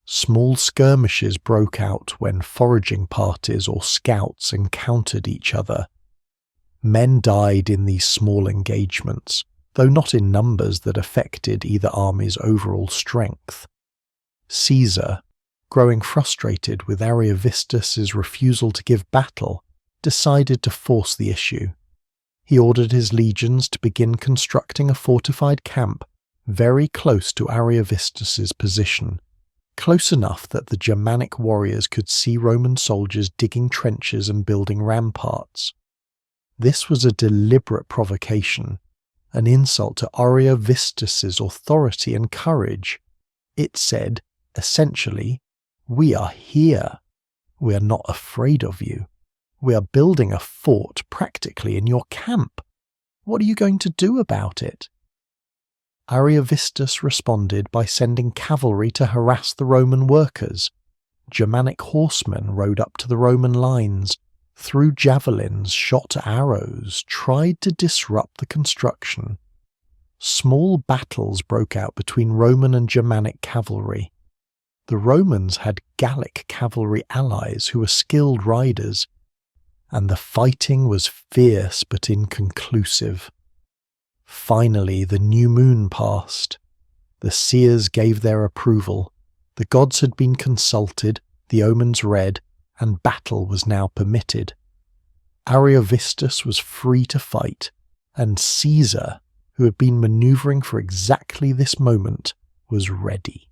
Small skirmishes broke out when foraging parties or scouts encountered each other. Men died in these small engagements, though not in numbers that affected either army's overall strength. Caesar, growing frustrated with Ariovistus's refusal to give battle, decided to force the issue. He ordered his legions to begin constructing a fortified camp very close to Ariovistus's position, close enough that the Germanic warriors could see Roman soldiers digging trenches and building ramparts. This was a deliberate provocation, an insult to Ariovistus's authority and courage. It said, essentially, "We are here. We are not afraid of you. We are building a fort practically in your camp. What are you going to do about it?" Ariovistus responded by sending cavalry to harass the Roman workers. Germanic horsemen rode up to the Roman lines, threw javelins, shot arrows, tried to disrupt the construction. Small battles broke out between Roman and Germanic cavalry. The Romans had Gallic cavalry allies who were skilled riders, and the fighting was fierce but inconclusive. Finally, the new moon passed. The seers gave their approval. The gods had been consulted, the omens read, and battle was now permitted. Ariovistus was free to fight, and Caesar, who had been manoeuvring for exactly this moment, was ready.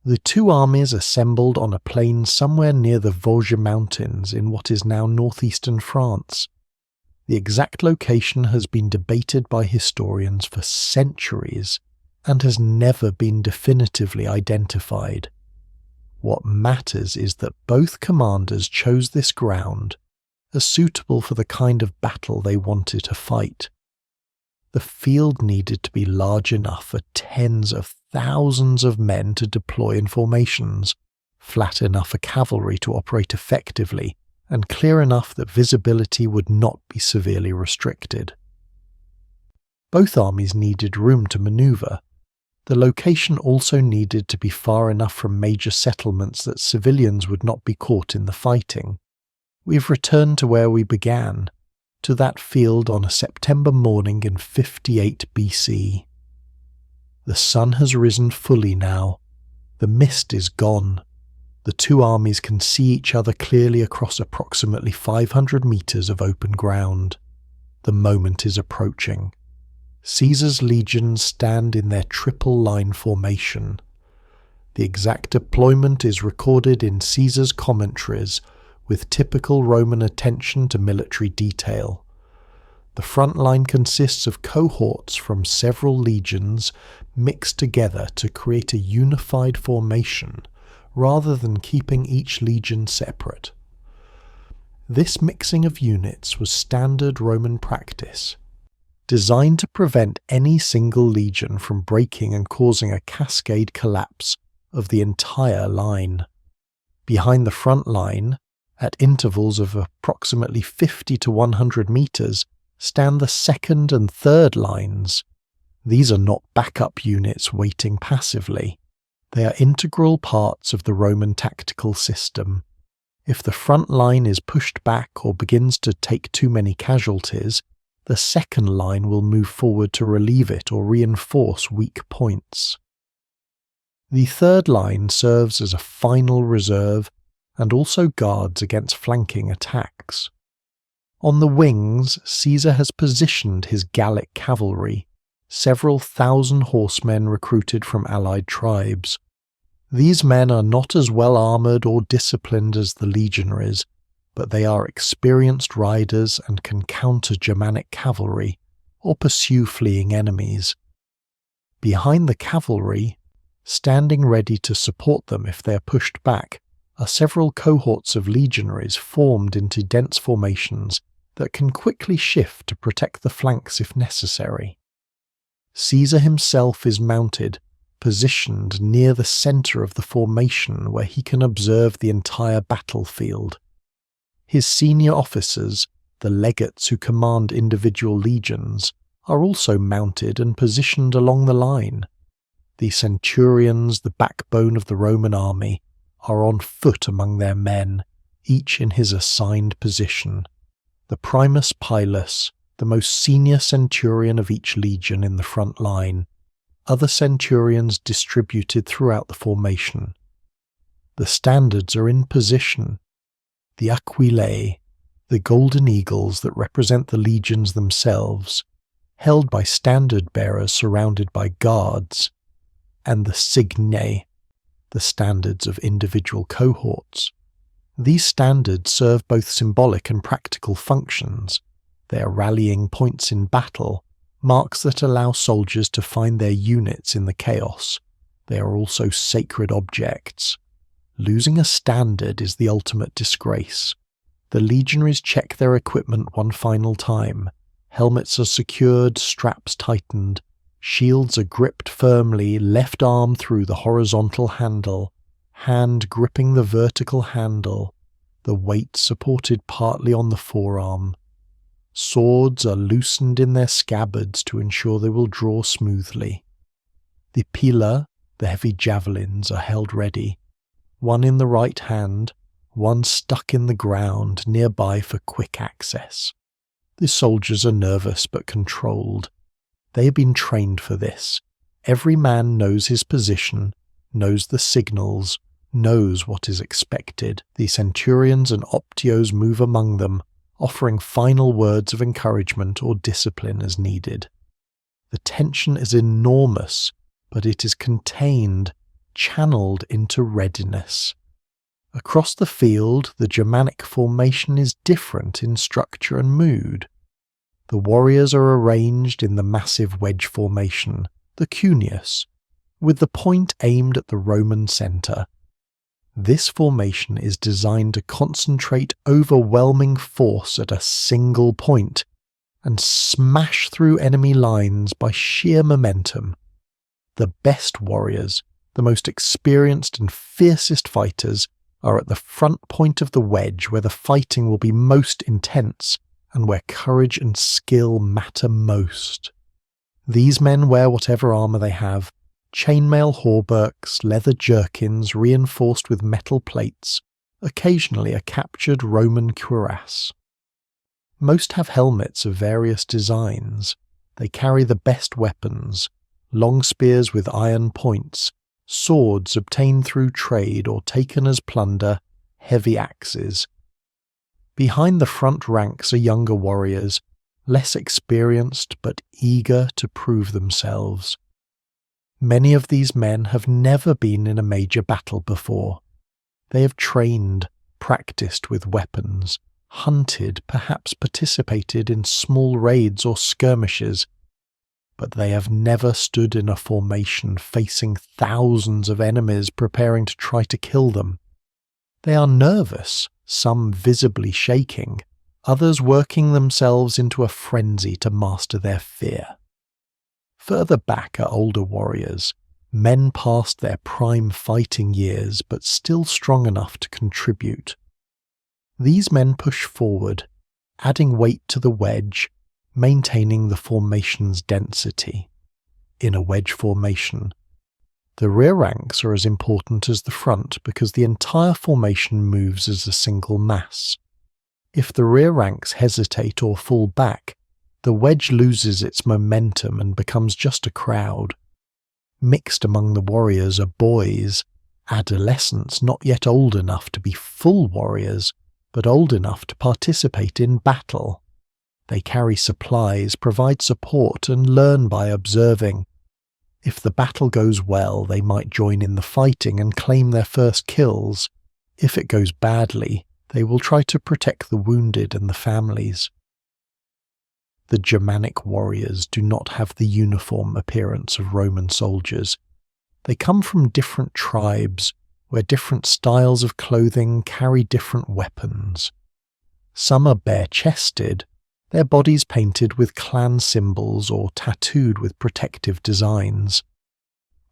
The two armies assembled on a plain somewhere near the Vosges Mountains in what is now northeastern France. The exact location has been debated by historians for centuries and has never been definitively identified. What matters is that both commanders chose this ground as suitable for the kind of battle they wanted to fight. The field needed to be large enough for tens of thousands of men to deploy in formations, flat enough for cavalry to operate effectively, and clear enough that visibility would not be severely restricted. Both armies needed room to maneuver. The location also needed to be far enough from major settlements that civilians would not be caught in the fighting. We've returned to where we began, to that field on a September morning in 58 BC. The sun has risen fully now. The mist is gone. The two armies can see each other clearly across approximately 500 meters of open ground. The moment is approaching. Caesar's legions stand in their triple line formation. The exact deployment is recorded in Caesar's commentaries with typical Roman attention to military detail. The front line consists of cohorts from several legions mixed together to create a unified formation rather than keeping each legion separate. This mixing of units was standard Roman practice, designed to prevent any single legion from breaking and causing a cascade collapse of the entire line. Behind the front line, at intervals of approximately 50 to 100 meters, stand the second and third lines. These are not backup units waiting passively. They are integral parts of the Roman tactical system. If the front line is pushed back or begins to take too many casualties, the second line will move forward to relieve it or reinforce weak points. The third line serves as a final reserve and also guards against flanking attacks. On the wings, Caesar has positioned his Gallic cavalry, several thousand horsemen recruited from allied tribes. These men are not as well armoured or disciplined as the legionaries, but they are experienced riders and can counter Germanic cavalry or pursue fleeing enemies. Behind the cavalry, standing ready to support them if they are pushed back, are several cohorts of legionaries formed into dense formations that can quickly shift to protect the flanks if necessary. Caesar himself is mounted, positioned near the centre of the formation where he can observe the entire battlefield. His senior officers, the legates who command individual legions, are also mounted and positioned along the line. The centurions, the backbone of the Roman army, are on foot among their men, each in his assigned position. The primus pilus, the most senior centurion of each legion in the front line, other centurions distributed throughout the formation. The standards are in position. The aquilae, the golden eagles that represent the legions themselves, held by standard bearers surrounded by guards, and the signae, the standards of individual cohorts. These standards serve both symbolic and practical functions. They are rallying points in battle, marks that allow soldiers to find their units in the chaos. They are also sacred objects. Losing a standard is the ultimate disgrace. The legionaries check their equipment one final time. Helmets are secured, straps tightened, shields are gripped firmly, left arm through the horizontal handle, hand gripping the vertical handle, the weight supported partly on the forearm. Swords are loosened in their scabbards to ensure they will draw smoothly. The pila, the heavy javelins, are held ready, one in the right hand, one stuck in the ground nearby for quick access. The soldiers are nervous but controlled. They have been trained for this. Every man knows his position, knows the signals, knows what is expected. The centurions and optios move among them, offering final words of encouragement or discipline as needed. The tension is enormous, but it is contained, channeled into readiness. Across the field, the Germanic formation is different in structure and mood. The warriors are arranged in the massive wedge formation, the cuneus, with the point aimed at the Roman centre. This formation is designed to concentrate overwhelming force at a single point and smash through enemy lines by sheer momentum. The best warriors, the most experienced and fiercest fighters, are at the front point of the wedge where the fighting will be most intense and where courage and skill matter most. These men wear whatever armour they have, chainmail hauberks, leather jerkins reinforced with metal plates, occasionally a captured Roman cuirass. Most have helmets of various designs. They carry the best weapons, long spears with iron points, swords obtained through trade or taken as plunder, heavy axes. Behind the front ranks are younger warriors, less experienced but eager to prove themselves. Many of these men have never been in a major battle before. They have trained, practiced with weapons, hunted, perhaps participated in small raids or skirmishes, but they have never stood in a formation facing thousands of enemies preparing to try to kill them. They are nervous, some visibly shaking, others working themselves into a frenzy to master their fear. Further back are older warriors, men past their prime fighting years but still strong enough to contribute. These men push forward, adding weight to the wedge, maintaining the formation's density. In a wedge formation, the rear ranks are as important as the front because the entire formation moves as a single mass. If the rear ranks hesitate or fall back, the wedge loses its momentum and becomes just a crowd. Mixed among the warriors are boys, adolescents not yet old enough to be full warriors, but old enough to participate in battle. They carry supplies, provide support, and learn by observing. If the battle goes well, they might join in the fighting and claim their first kills. If it goes badly, they will try to protect the wounded and the families. The Germanic warriors do not have the uniform appearance of Roman soldiers. They come from different tribes, where different styles of clothing carry different weapons. Some are bare-chested, their bodies painted with clan symbols or tattooed with protective designs.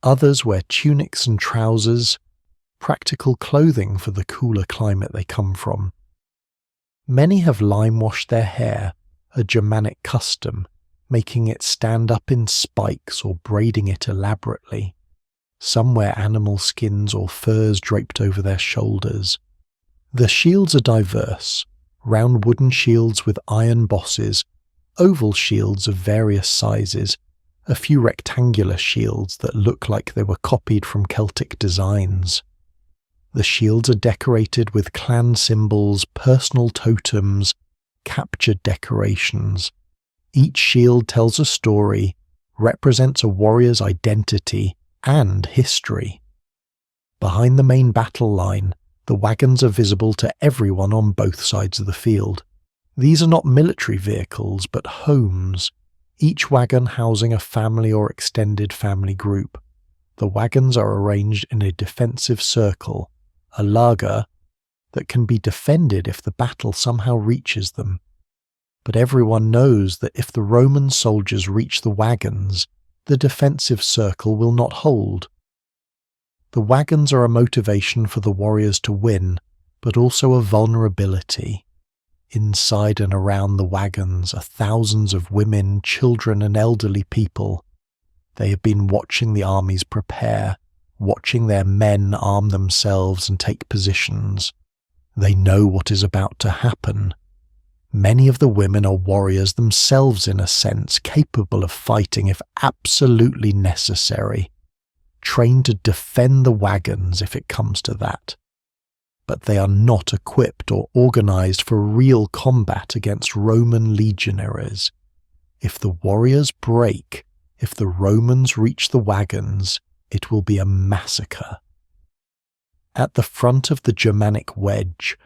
Others wear tunics and trousers, practical clothing for the cooler climate they come from. Many have lime-washed their hair, a Germanic custom, making it stand up in spikes or braiding it elaborately. Some wear animal skins or furs draped over their shoulders. The shields are diverse, round wooden shields with iron bosses, oval shields of various sizes, a few rectangular shields that look like they were copied from Celtic designs. The shields are decorated with clan symbols, personal totems, captured decorations. Each shield tells a story, represents a warrior's identity and history. Behind the main battle line, the wagons are visible to everyone on both sides of the field. These are not military vehicles, but homes, each wagon housing a family or extended family group. The wagons are arranged in a defensive circle, a lager, that can be defended if the battle somehow reaches them. But everyone knows that if the Roman soldiers reach the wagons, the defensive circle will not hold. The wagons are a motivation for the warriors to win, but also a vulnerability. Inside and around the wagons are thousands of women, children, and elderly people. They have been watching the armies prepare, watching their men arm themselves and take positions. They know what is about to happen. Many of the women are warriors themselves in a sense, capable of fighting if absolutely necessary, trained to defend the wagons if it comes to that. But they are not equipped or organized for real combat against Roman legionaries. If the warriors break, if the Romans reach the wagons, it will be a massacre. At the front of the Germanic wedge,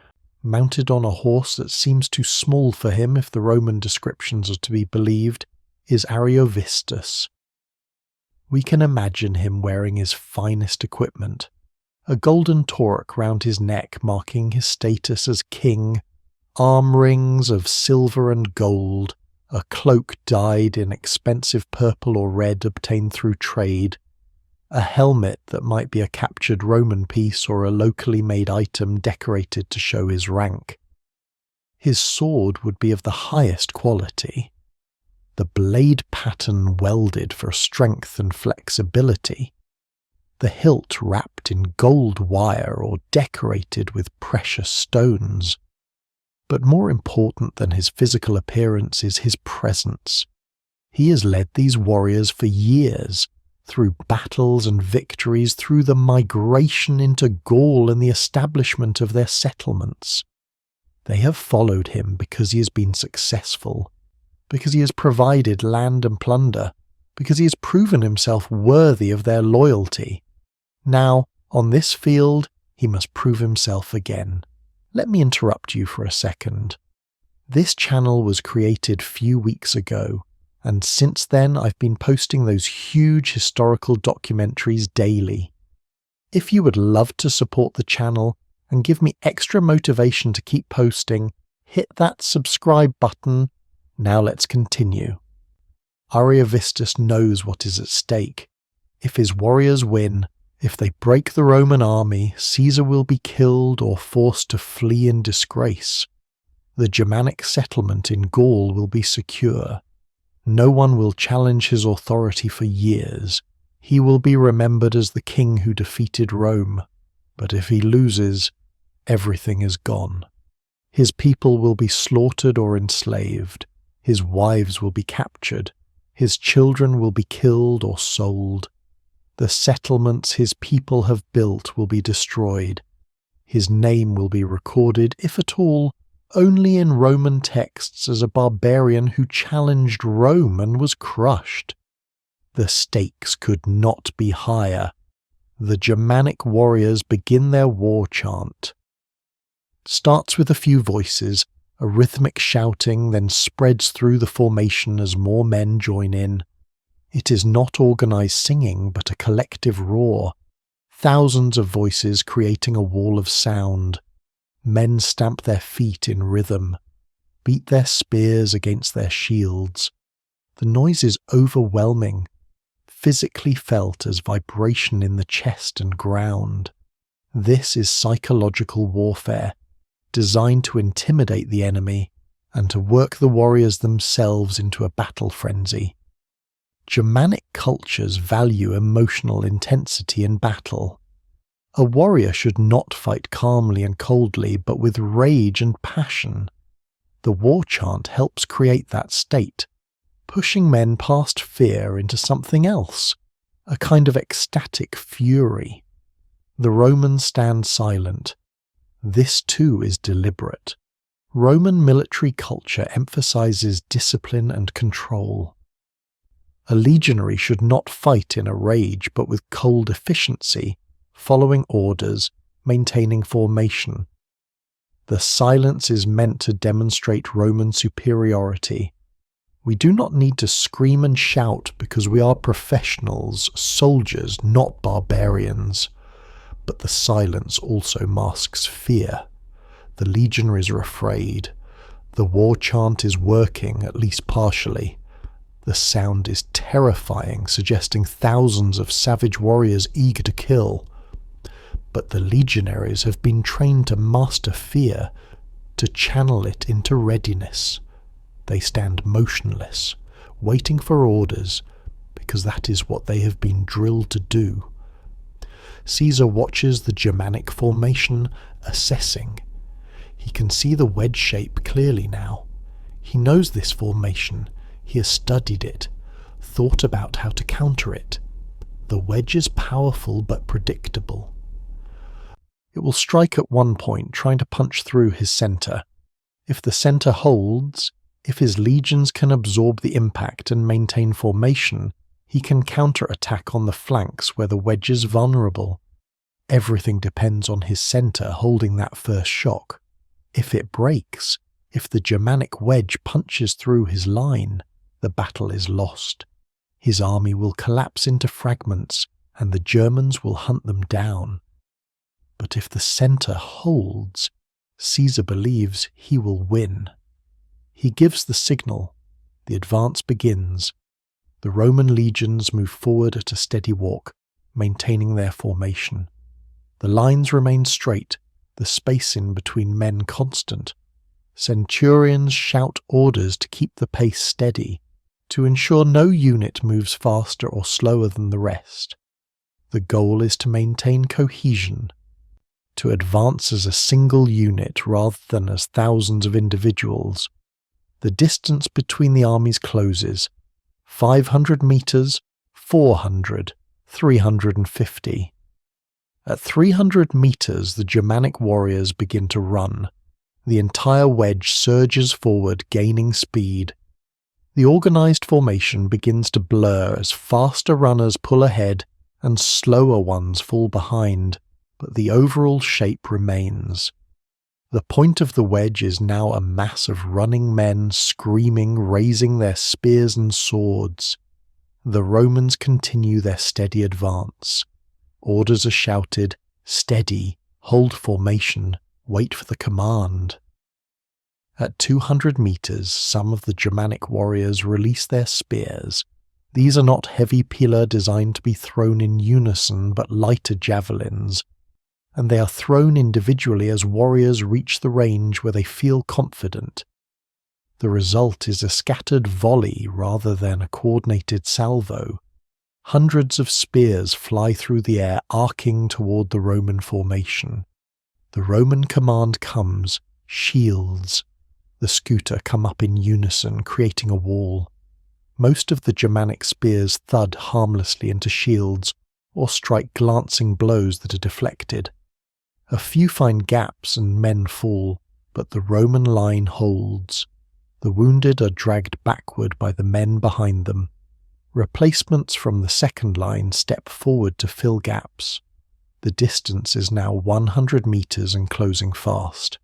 mounted on a horse that seems too small for him if the Roman descriptions are to be believed, is Ariovistus. We can imagine him wearing his finest equipment, a golden torque round his neck marking his status as king, arm rings of silver and gold, a cloak dyed in expensive purple or red obtained through trade, a helmet that might be a captured Roman piece or a locally made item decorated to show his rank. His sword would be of the highest quality, the blade pattern welded for strength and flexibility, the hilt wrapped in gold wire or decorated with precious stones. But more important than his physical appearance is his presence. He has led these warriors for years, through battles and victories, through the migration into Gaul and the establishment of their settlements. They have followed him because he has been successful, because he has provided land and plunder, because he has proven himself worthy of their loyalty. Now, on this field, he must prove himself again. Let me interrupt you for a second. This channel was created few weeks ago, and since then I've been posting those huge historical documentaries daily. If you would love to support the channel and give me extra motivation to keep posting, hit that subscribe button. Now let's continue. Ariovistus knows what is at stake. If his warriors win, if they break the Roman army, Caesar will be killed or forced to flee in disgrace. The Germanic settlement in Gaul will be secure. No one will challenge his authority for years. He will be remembered as the king who defeated Rome. But if he loses, everything is gone. His people will be slaughtered or enslaved. His wives will be captured. His children will be killed or sold. The settlements his people have built will be destroyed. His name will be recorded, if at all, only in Roman texts as a barbarian who challenged Rome and was crushed. The stakes could not be higher. The Germanic warriors begin their war chant. Starts with a few voices, a rhythmic shouting, then spreads through the formation as more men join in. It is not organized singing, but a collective roar. Thousands of voices creating a wall of sound. Men stamp their feet in rhythm, beat their spears against their shields. The noise is overwhelming, physically felt as vibration in the chest and ground. This is psychological warfare, designed to intimidate the enemy and to work the warriors themselves into a battle frenzy. Germanic cultures value emotional intensity in battle. A warrior should not fight calmly and coldly, but with rage and passion. The war chant helps create that state, pushing men past fear into something else, a kind of ecstatic fury. The Romans stand silent. This too is deliberate. Roman military culture emphasizes discipline and control. A legionary should not fight in a rage, but with cold efficiency, following orders, maintaining formation. The silence is meant to demonstrate Roman superiority. We do not need to scream and shout because we are professionals, soldiers, not barbarians. But the silence also masks fear. The legionaries are afraid. The war chant is working, at least partially. The sound is terrifying, suggesting thousands of savage warriors eager to kill. But the legionaries have been trained to master fear, to channel it into readiness. They stand motionless, waiting for orders, because that is what they have been drilled to do. Caesar watches the Germanic formation, assessing. He can see the wedge shape clearly now. He knows this formation. He has studied it, thought about how to counter it. The wedge is powerful but predictable. It will strike at one point, trying to punch through his centre. If the centre holds, if his legions can absorb the impact and maintain formation, he can counter-attack on the flanks where the wedge is vulnerable. Everything depends on his centre holding that first shock. If it breaks, if the Germanic wedge punches through his line, the battle is lost. His army will collapse into fragments, and the Germans will hunt them down. But if the centre holds, Caesar believes he will win. He gives the signal. The advance begins. The Roman legions move forward at a steady walk, maintaining their formation. The lines remain straight, the space in between men constant. Centurions shout orders to keep the pace steady, to ensure no unit moves faster or slower than the rest. The goal is to maintain cohesion, to advance as a single unit rather than as thousands of individuals. The distance between the armies closes. 500 meters, 400, 350. At 300 meters, the Germanic warriors begin to run. The entire wedge surges forward, gaining speed. The organized formation begins to blur as faster runners pull ahead and slower ones fall behind, but the overall shape remains. The point of the wedge is now a mass of running men screaming, raising their spears and swords. The Romans continue their steady advance. Orders are shouted, steady, hold formation, wait for the command. At 200 meters, some of the Germanic warriors release their spears. These are not heavy pila designed to be thrown in unison, but lighter javelins, and they are thrown individually as warriors reach the range where they feel confident. The result is a scattered volley rather than a coordinated salvo. Hundreds of spears fly through the air, arcing toward the Roman formation. The Roman command comes, shields. The scuta come up in unison, creating a wall. Most of the Germanic spears thud harmlessly into shields or strike glancing blows that are deflected. A few find gaps and men fall, but the Roman line holds. The wounded are dragged backward by the men behind them. Replacements from the second line step forward to fill gaps. The distance is now 100 meters and closing fast.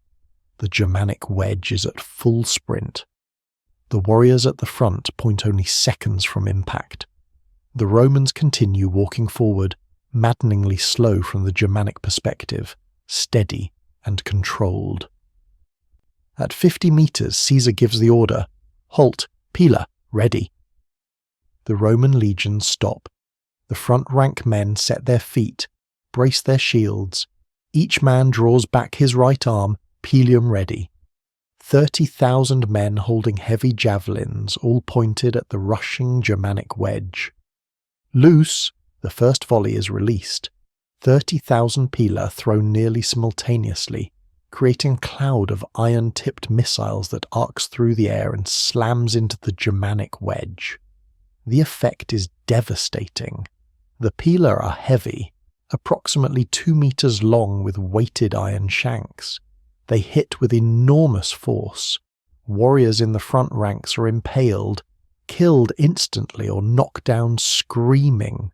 The Germanic wedge is at full sprint. The warriors at the front point only seconds from impact. The Romans continue walking forward, maddeningly slow from the Germanic perspective, steady and controlled. At 50 meters, Caesar gives the order, halt, pila, ready. The Roman legions stop. The front rank men set their feet, brace their shields. Each man draws back his right arm, Pelium ready. 30,000 men holding heavy javelins, all pointed at the rushing Germanic wedge. Loose, the first volley is released. 30,000 pila thrown nearly simultaneously, creating a cloud of iron-tipped missiles that arcs through the air and slams into the Germanic wedge. The effect is devastating. The pila are heavy, approximately 2 meters long with weighted iron shanks. They hit with enormous force. Warriors in the front ranks are impaled, killed instantly or knocked down screaming.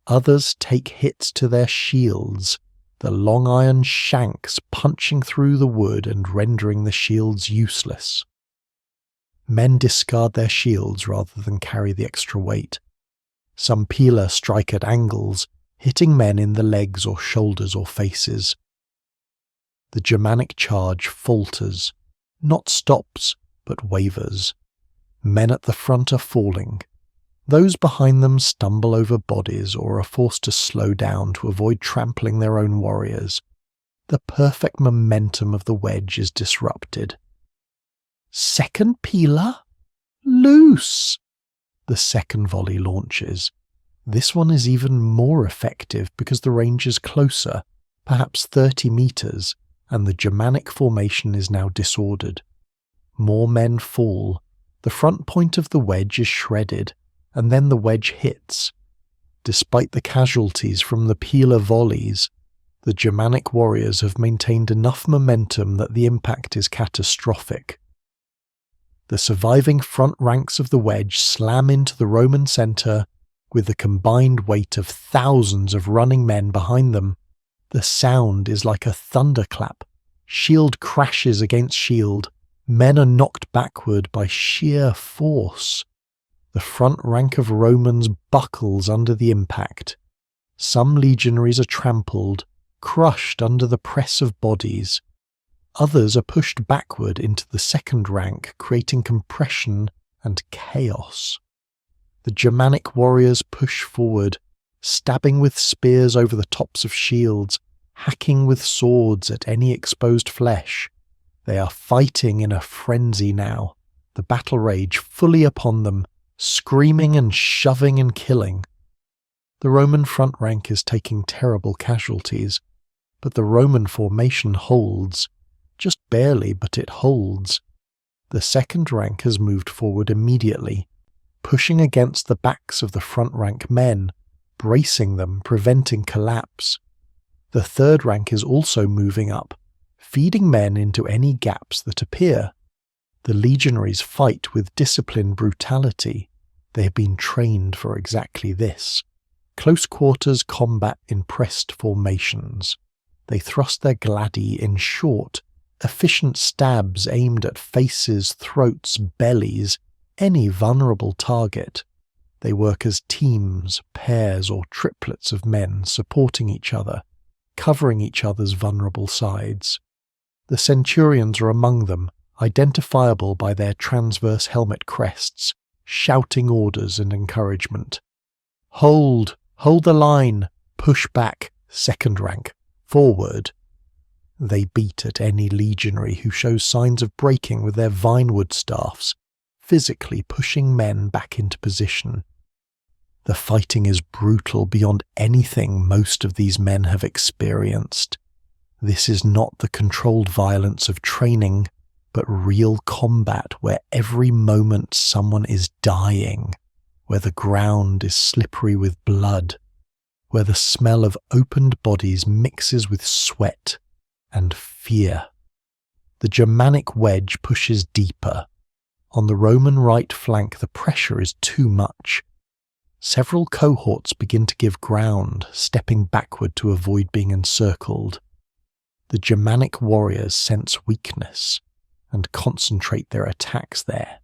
Others take hits to their shields, the long iron shanks punching through the wood and rendering the shields useless. Men discard their shields rather than carry the extra weight. Some pila strike at angles, hitting men in the legs or shoulders or faces. The Germanic charge falters, not stops, but wavers. Men at the front are falling. Those behind them stumble over bodies or are forced to slow down to avoid trampling their own warriors. The perfect momentum of the wedge is disrupted. Second pila? Loose! The second volley launches. This one is even more effective because the range is closer, perhaps 30 meters, and the Germanic formation is now disordered. More men fall. The front point of the wedge is shredded, and then the wedge hits. Despite the casualties from the pila volleys, the Germanic warriors have maintained enough momentum that the impact is catastrophic. The surviving front ranks of the wedge slam into the Roman centre with the combined weight of thousands of running men behind them. The sound is like a thunderclap. Shield crashes against shield. Men are knocked backward by sheer force. The front rank of Romans buckles under the impact. Some legionaries are trampled, crushed under the press of bodies. Others are pushed backward into the second rank, creating compression and chaos. The Germanic warriors push forward, stabbing with spears over the tops of shields, hacking with swords at any exposed flesh. They are fighting in a frenzy now, the battle rage fully upon them, screaming and shoving and killing. The Roman front rank is taking terrible casualties, but the Roman formation holds. Just barely, but it holds. The second rank has moved forward immediately, pushing against the backs of the front rank men, bracing them, preventing collapse. The third rank is also moving up, feeding men into any gaps that appear. The legionaries fight with disciplined brutality. They have been trained for exactly this. Close quarters combat in pressed formations. They thrust their gladi in short, efficient stabs aimed at faces, throats, bellies, any vulnerable target. They work as teams, pairs or triplets of men supporting each other, covering each other's vulnerable sides. The centurions are among them, identifiable by their transverse helmet crests, shouting orders and encouragement. Hold the line, push back, second rank, forward. They beat at any legionary who shows signs of breaking with their vinewood staffs, physically pushing men back into position. The fighting is brutal beyond anything most of these men have experienced. This is not the controlled violence of training, but real combat where every moment someone is dying, where the ground is slippery with blood, where the smell of opened bodies mixes with sweat and fear. The Germanic wedge pushes deeper. On the Roman right flank, the pressure is too much. Several cohorts begin to give ground, stepping backward to avoid being encircled. The Germanic warriors sense weakness and concentrate their attacks there.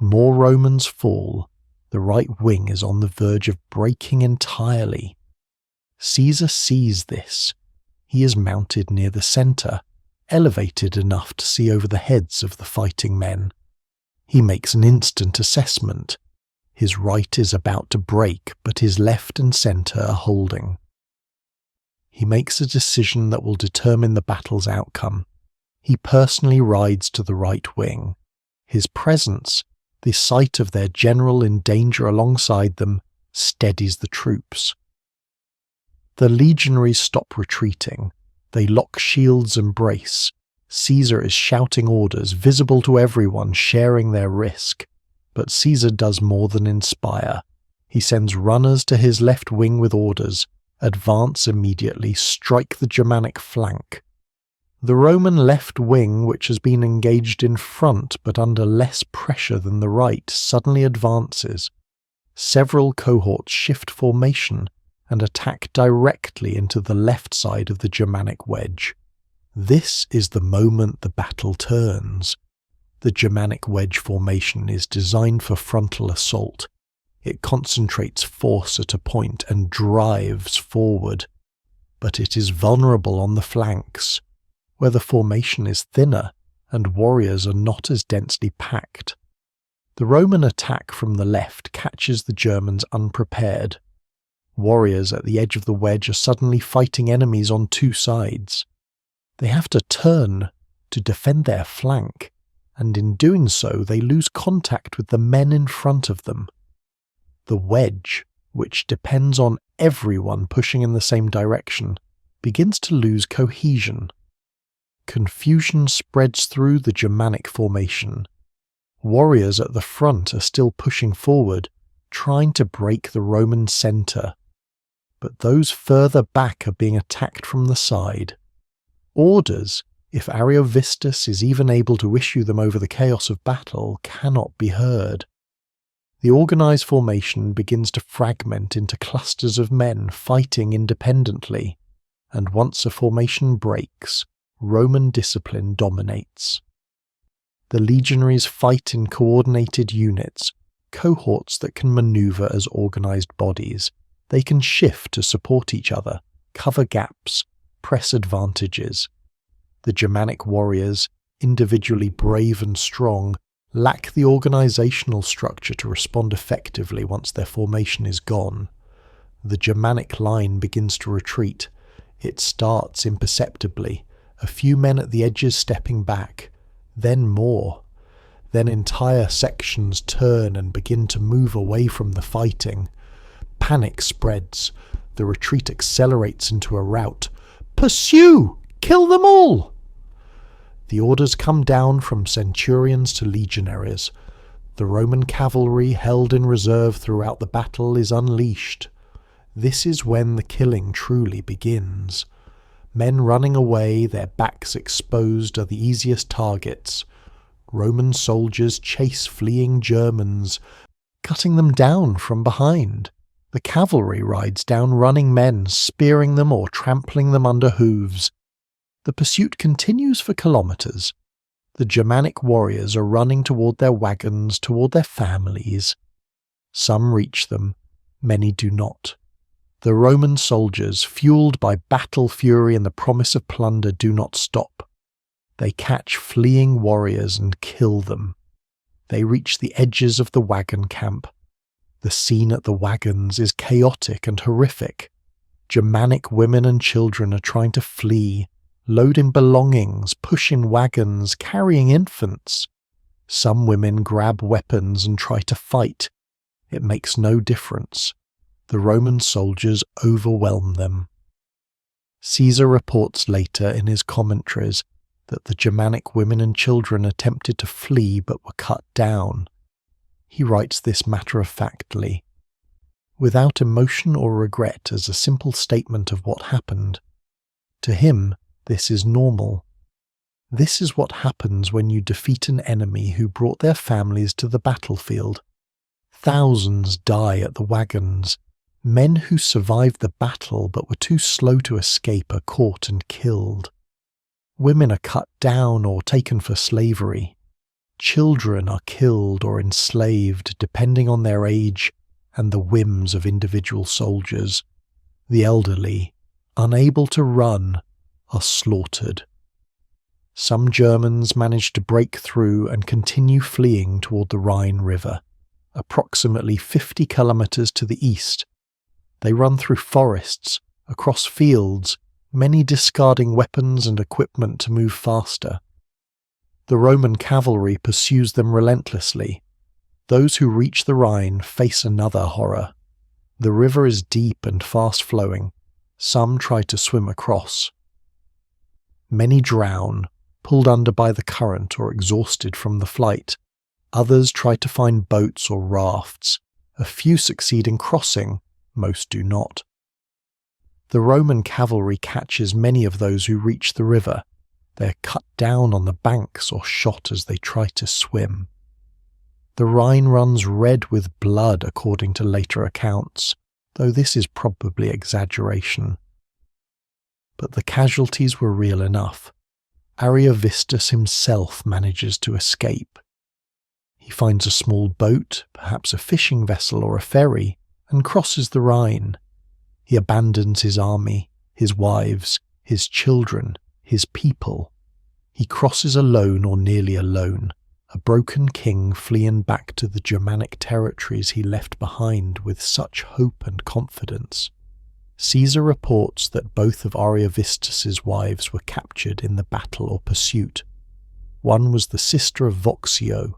More Romans fall. The right wing is on the verge of breaking entirely. Caesar sees this. He is mounted near the centre, elevated enough to see over the heads of the fighting men. He makes an instant assessment. His right is about to break, but his left and centre are holding. He makes a decision that will determine the battle's outcome. He personally rides to the right wing. His presence, the sight of their general in danger alongside them, steadies the troops. The legionaries stop retreating. They lock shields and brace. Caesar is shouting orders, visible to everyone, sharing their risk. But Caesar does more than inspire. He sends runners to his left wing with orders. Advance immediately, strike the Germanic flank. The Roman left wing, which has been engaged in front but under less pressure than the right, suddenly advances. Several cohorts shift formation and attack directly into the left side of the Germanic wedge. This is the moment the battle turns. The Germanic wedge formation is designed for frontal assault. It concentrates force at a point and drives forward. But it is vulnerable on the flanks, where the formation is thinner and warriors are not as densely packed. The Roman attack from the left catches the Germans unprepared. Warriors at the edge of the wedge are suddenly fighting enemies on two sides. They have to turn to defend their flank, and in doing so they lose contact with the men in front of them. The wedge, which depends on everyone pushing in the same direction, begins to lose cohesion. Confusion spreads through the Germanic formation. Warriors at the front are still pushing forward, trying to break the Roman centre, but those further back are being attacked from the side. Orders, if Ariovistus is even able to issue them over the chaos of battle, cannot be heard. The organised formation begins to fragment into clusters of men fighting independently, and once a formation breaks, Roman discipline dominates. The legionaries fight in coordinated units, cohorts that can manoeuvre as organised bodies. They can shift to support each other, cover gaps, press advantages. The Germanic warriors, individually brave and strong, lack the organisational structure to respond effectively once their formation is gone. The Germanic line begins to retreat. It starts imperceptibly, a few men at the edges stepping back, then more. Then entire sections turn and begin to move away from the fighting. Panic spreads. The retreat accelerates into a rout. "Pursue! Kill them all!" The orders come down from centurions to legionaries. The Roman cavalry held in reserve throughout the battle is unleashed. This is when the killing truly begins. Men running away, their backs exposed, are the easiest targets. Roman soldiers chase fleeing Germans, cutting them down from behind. The cavalry rides down running men, spearing them or trampling them under hooves. The pursuit continues for kilometres. The Germanic warriors are running toward their wagons, toward their families. Some reach them, many do not. The Roman soldiers, fueled by battle fury and the promise of plunder, do not stop. They catch fleeing warriors and kill them. They reach the edges of the wagon camp. The scene at the wagons is chaotic and horrific. Germanic women and children are trying to flee, loading belongings, pushing wagons, carrying infants. Some women grab weapons and try to fight. It makes no difference. The Roman soldiers overwhelm them. Caesar reports later in his commentaries that the Germanic women and children attempted to flee but were cut down. He writes this matter-of-factly, without emotion or regret, as a simple statement of what happened. To him, this is normal. This is what happens when you defeat an enemy who brought their families to the battlefield. Thousands die at the wagons. Men who survived the battle but were too slow to escape are caught and killed. Women are cut down or taken for slavery. Children are killed or enslaved depending on their age and the whims of individual soldiers. The elderly, unable to run, are slaughtered. Some Germans manage to break through and continue fleeing toward the Rhine River, approximately 50 kilometers to the east. They run through forests, across fields, many discarding weapons and equipment to move faster. The Roman cavalry pursues them relentlessly. Those who reach the Rhine face another horror. The river is deep and fast-flowing. Some try to swim across. Many drown, pulled under by the current or exhausted from the flight. Others try to find boats or rafts. A few succeed in crossing, most do not. The Roman cavalry catches many of those who reach the river. They are cut down on the banks or shot as they try to swim. The Rhine runs red with blood according to later accounts, though this is probably exaggeration. But the casualties were real enough. Ariovistus himself manages to escape. He finds a small boat, perhaps a fishing vessel or a ferry, and crosses the Rhine. He abandons his army, his wives, his children, his people. He crosses alone or nearly alone, a broken king fleeing back to the Germanic territories he left behind with such hope and confidence. Caesar reports that both of Ariovistus's wives were captured in the battle or pursuit. One was the sister of Voxio,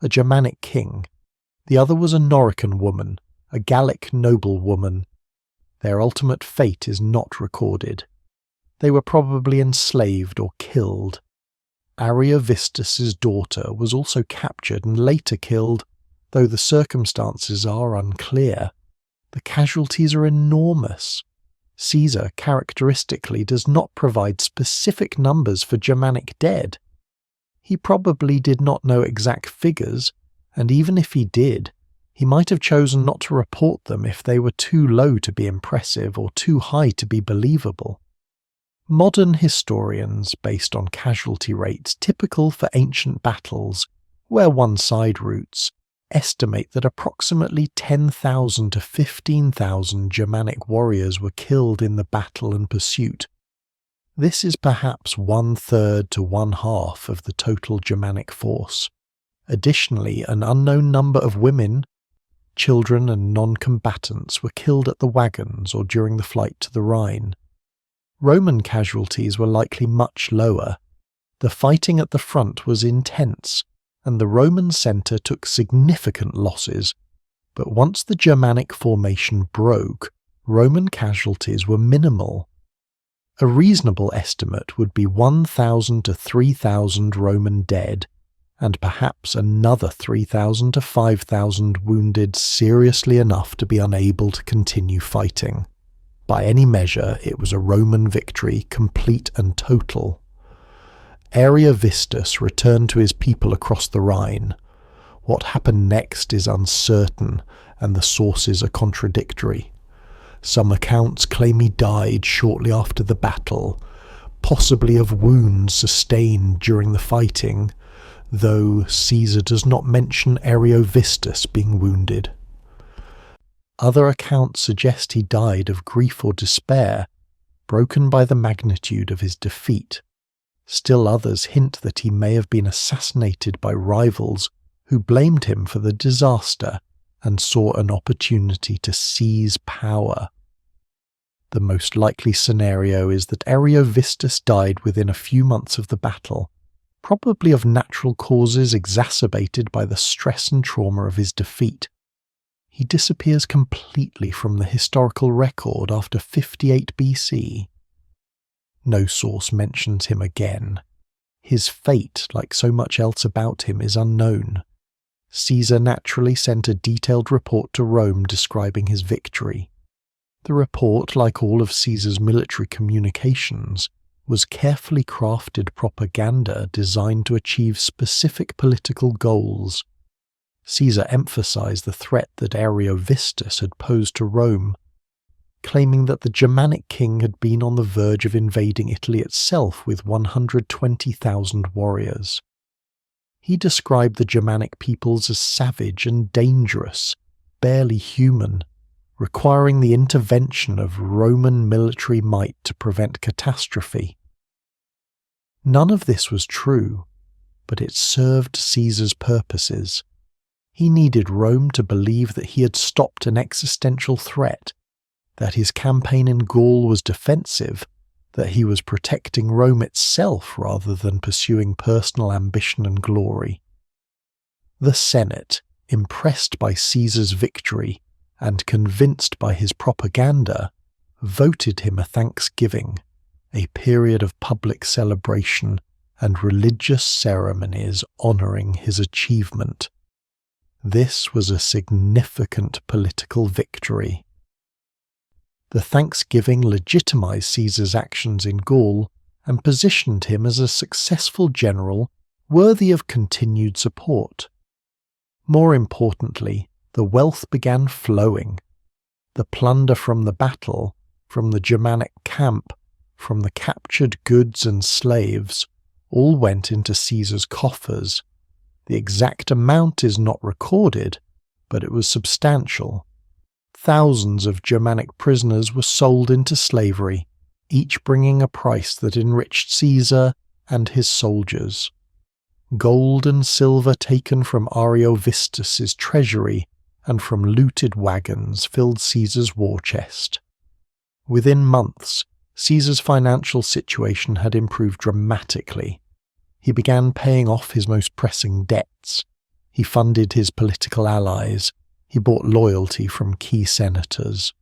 a Germanic king. The other was a Norican woman, a Gallic noblewoman. Their ultimate fate is not recorded. They were probably enslaved or killed. Ariovistus's daughter was also captured and later killed, though the circumstances are unclear. The casualties are enormous. Caesar characteristically does not provide specific numbers for Germanic dead. He probably did not know exact figures, and even if he did, he might have chosen not to report them if they were too low to be impressive or too high to be believable. Modern historians, based on casualty rates typical for ancient battles, where one side roots, estimate that approximately 10,000 to 15,000 Germanic warriors were killed in the battle and pursuit. This is perhaps 1/3 to 1/2 of the total Germanic force. Additionally, an unknown number of women, children and non-combatants were killed at the wagons or during the flight to the Rhine. Roman casualties were likely much lower. The fighting at the front was intense, and the Roman centre took significant losses, but once the Germanic formation broke, Roman casualties were minimal. A reasonable estimate would be 1,000 to 3,000 Roman dead, and perhaps another 3,000 to 5,000 wounded seriously enough to be unable to continue fighting. By any measure, it was a Roman victory, complete and total. Ariovistus returned to his people across the Rhine. What happened next is uncertain, and the sources are contradictory. Some accounts claim he died shortly after the battle, possibly of wounds sustained during the fighting, though Caesar does not mention Ariovistus being wounded. Other accounts suggest he died of grief or despair, broken by the magnitude of his defeat. Still others hint that he may have been assassinated by rivals who blamed him for the disaster and saw an opportunity to seize power. The most likely scenario is that Ariovistus died within a few months of the battle, probably of natural causes exacerbated by the stress and trauma of his defeat. He disappears completely from the historical record after 58 BC. No source mentions him again. His fate, like so much else about him, is unknown. Caesar naturally sent a detailed report to Rome describing his victory. The report, like all of Caesar's military communications, was carefully crafted propaganda designed to achieve specific political goals. Caesar emphasized the threat that Ariovistus had posed to Rome, claiming that the Germanic king had been on the verge of invading Italy itself with 120,000 warriors. He described the Germanic peoples as savage and dangerous, barely human, requiring the intervention of Roman military might to prevent catastrophe. None of this was true, but it served Caesar's purposes. He needed Rome to believe that he had stopped an existential threat, that his campaign in Gaul was defensive, that he was protecting Rome itself rather than pursuing personal ambition and glory. The Senate, impressed by Caesar's victory and convinced by his propaganda, voted him a thanksgiving, a period of public celebration and religious ceremonies honouring his achievement. This was a significant political victory. The thanksgiving legitimised Caesar's actions in Gaul and positioned him as a successful general worthy of continued support. More importantly, the wealth began flowing. The plunder from the battle, from the Germanic camp, from the captured goods and slaves, all went into Caesar's coffers. The exact amount is not recorded, but it was substantial. Thousands of Germanic prisoners were sold into slavery, each bringing a price that enriched Caesar and his soldiers. Gold and silver taken from Ariovistus's treasury and from looted wagons filled Caesar's war chest. Within months, Caesar's financial situation had improved dramatically. He began paying off his most pressing debts. He funded his political allies. He bought loyalty from key senators.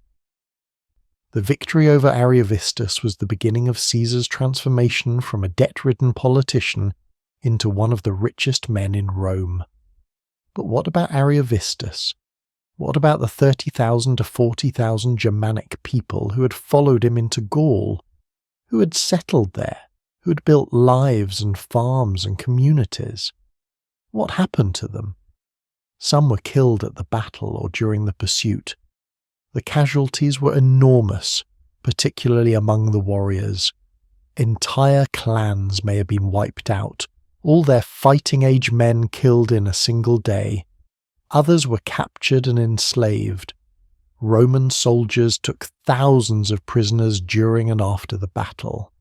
The victory over Ariovistus was the beginning of Caesar's transformation from a debt-ridden politician into one of the richest men in Rome. But what about Ariovistus? What about the 30,000 to 40,000 Germanic people who had followed him into Gaul, who had settled there, who had built lives and farms and communities? What happened to them? Some were killed at the battle or during the pursuit. The casualties were enormous, particularly among the warriors. Entire clans may have been wiped out, all their fighting-age men killed in a single day. Others were captured and enslaved. Roman soldiers took thousands of prisoners during and after the battle.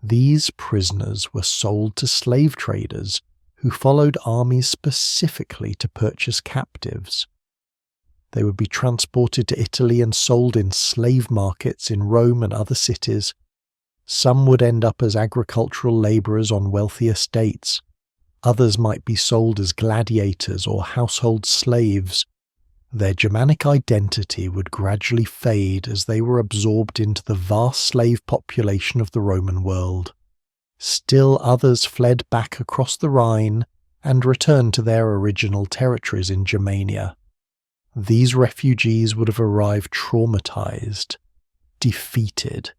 These prisoners were sold to slave traders who followed armies specifically to purchase captives. They would be transported to Italy and sold in slave markets in Rome and other cities. Some would end up as agricultural labourers on wealthy estates. Others might be sold as gladiators or household slaves. Their Germanic identity would gradually fade as they were absorbed into the vast slave population of the Roman world. Still others fled back across the Rhine and return to their original territories in Germania. These refugees would have arrived traumatized, defeated,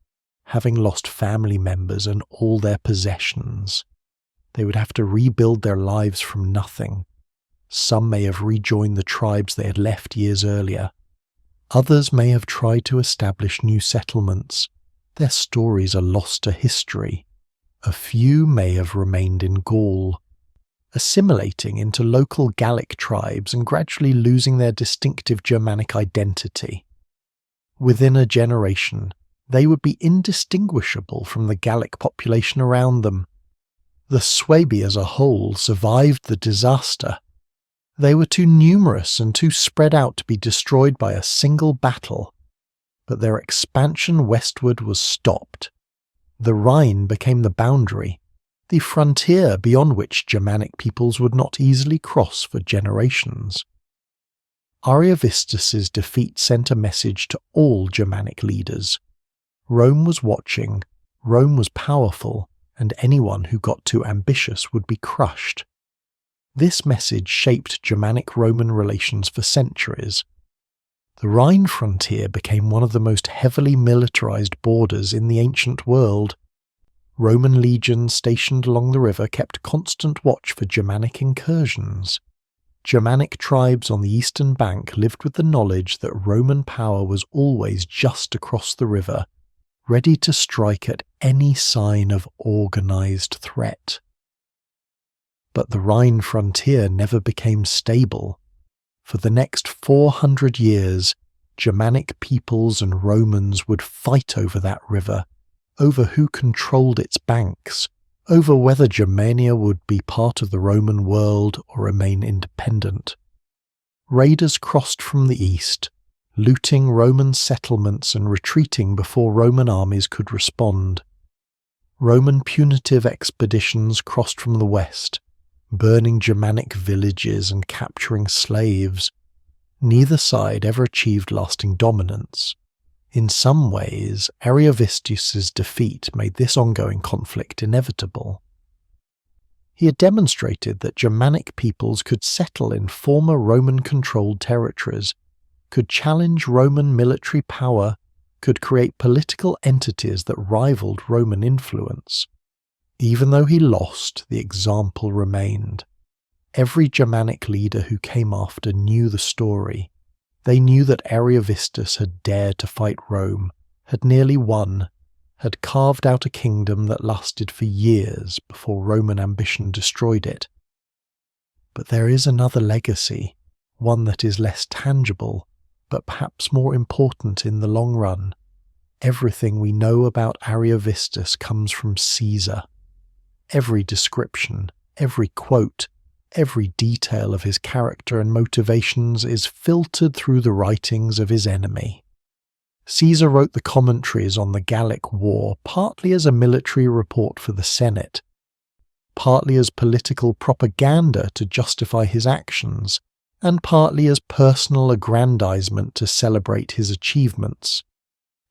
having lost family members and all their possessions. They would have to rebuild their lives from nothing. Some may have rejoined the tribes they had left years earlier. Others may have tried to establish new settlements. Their stories are lost to history. A few may have remained in Gaul, assimilating into local Gallic tribes and gradually losing their distinctive Germanic identity. Within a generation, they would be indistinguishable from the Gallic population around them. The Suebi as a whole survived the disaster. They were too numerous and too spread out to be destroyed by a single battle, but their expansion westward was stopped. The Rhine became the boundary, the frontier beyond which Germanic peoples would not easily cross for generations. Ariovistus's defeat sent a message to all Germanic leaders. Rome was watching, Rome was powerful, and anyone who got too ambitious would be crushed. This message shaped Germanic-Roman relations for centuries. The Rhine frontier became one of the most heavily militarized borders in the ancient world. Roman legions stationed along the river kept constant watch for Germanic incursions. Germanic tribes on the eastern bank lived with the knowledge that Roman power was always just across the river, ready to strike at any sign of organized threat. But the Rhine frontier never became stable. For the next 400 years, Germanic peoples and Romans would fight over that river, over who controlled its banks, over whether Germania would be part of the Roman world or remain independent. Raiders crossed from the east, looting Roman settlements and retreating before Roman armies could respond. Roman punitive expeditions crossed from the west, burning Germanic villages and capturing slaves. Neither side ever achieved lasting dominance. In some ways, Ariovistus's defeat made this ongoing conflict inevitable. He had demonstrated that Germanic peoples could settle in former Roman-controlled territories, could challenge Roman military power, could create political entities that rivaled Roman influence. Even though he lost, the example remained. Every Germanic leader who came after knew the story. They knew that Ariovistus had dared to fight Rome, had nearly won, had carved out a kingdom that lasted for years before Roman ambition destroyed it. But there is another legacy, one that is less tangible, but perhaps more important in the long run. Everything we know about Ariovistus comes from Caesar. Every description, every quote, every detail of his character and motivations is filtered through the writings of his enemy. Caesar wrote the commentaries on the Gallic War partly as a military report for the Senate, partly as political propaganda to justify his actions, and partly as personal aggrandizement to celebrate his achievements.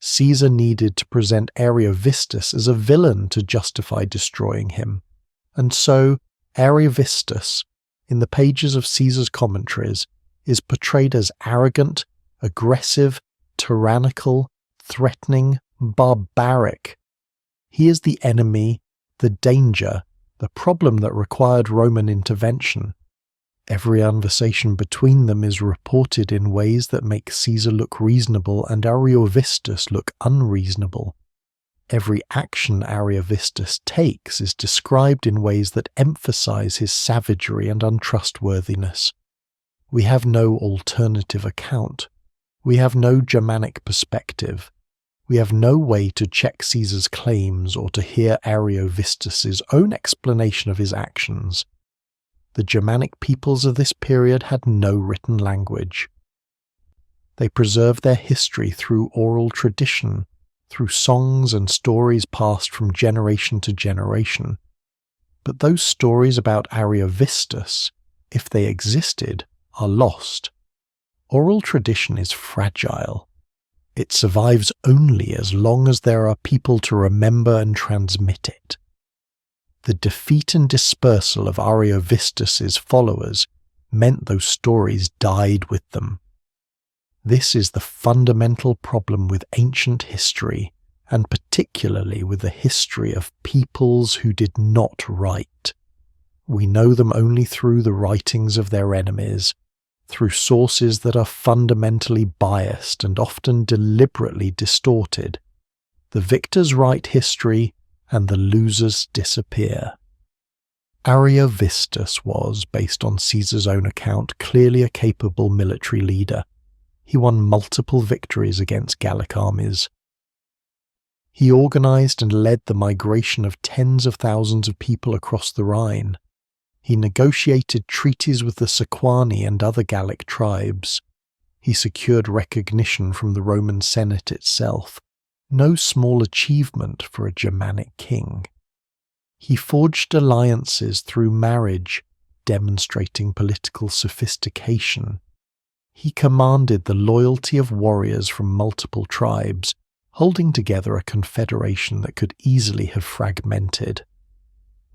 Caesar needed to present Ariovistus as a villain to justify destroying him, and so Ariovistus, in the pages of Caesar's commentaries, is portrayed as arrogant, aggressive, tyrannical, threatening, barbaric. He is the enemy, the danger, the problem that required Roman intervention. Every conversation between them is reported in ways that make Caesar look reasonable and Ariovistus look unreasonable. Every action Ariovistus takes is described in ways that emphasize his savagery and untrustworthiness. We have no alternative account. We have no Germanic perspective. We have no way to check Caesar's claims or to hear Ariovistus's own explanation of his actions. The Germanic peoples of this period had no written language. They preserved their history through oral tradition, through songs and stories passed from generation to generation. But those stories about Ariovistus, if they existed, are lost. Oral tradition is fragile. It survives only as long as there are people to remember and transmit it. The defeat and dispersal of Ariovistus's followers meant those stories died with them. This is the fundamental problem with ancient history, and particularly with the history of peoples who did not write. We know them only through the writings of their enemies, through sources that are fundamentally biased and often deliberately distorted. The victors write history, and the losers disappear. Ariovistus was, based on Caesar's own account, clearly a capable military leader. He won multiple victories against Gallic armies. He organized and led the migration of tens of thousands of people across the Rhine. He negotiated treaties with the Sequani and other Gallic tribes. He secured recognition from the Roman Senate itself, no small achievement for a Germanic king. He forged alliances through marriage, demonstrating political sophistication. He commanded the loyalty of warriors from multiple tribes, holding together a confederation that could easily have fragmented.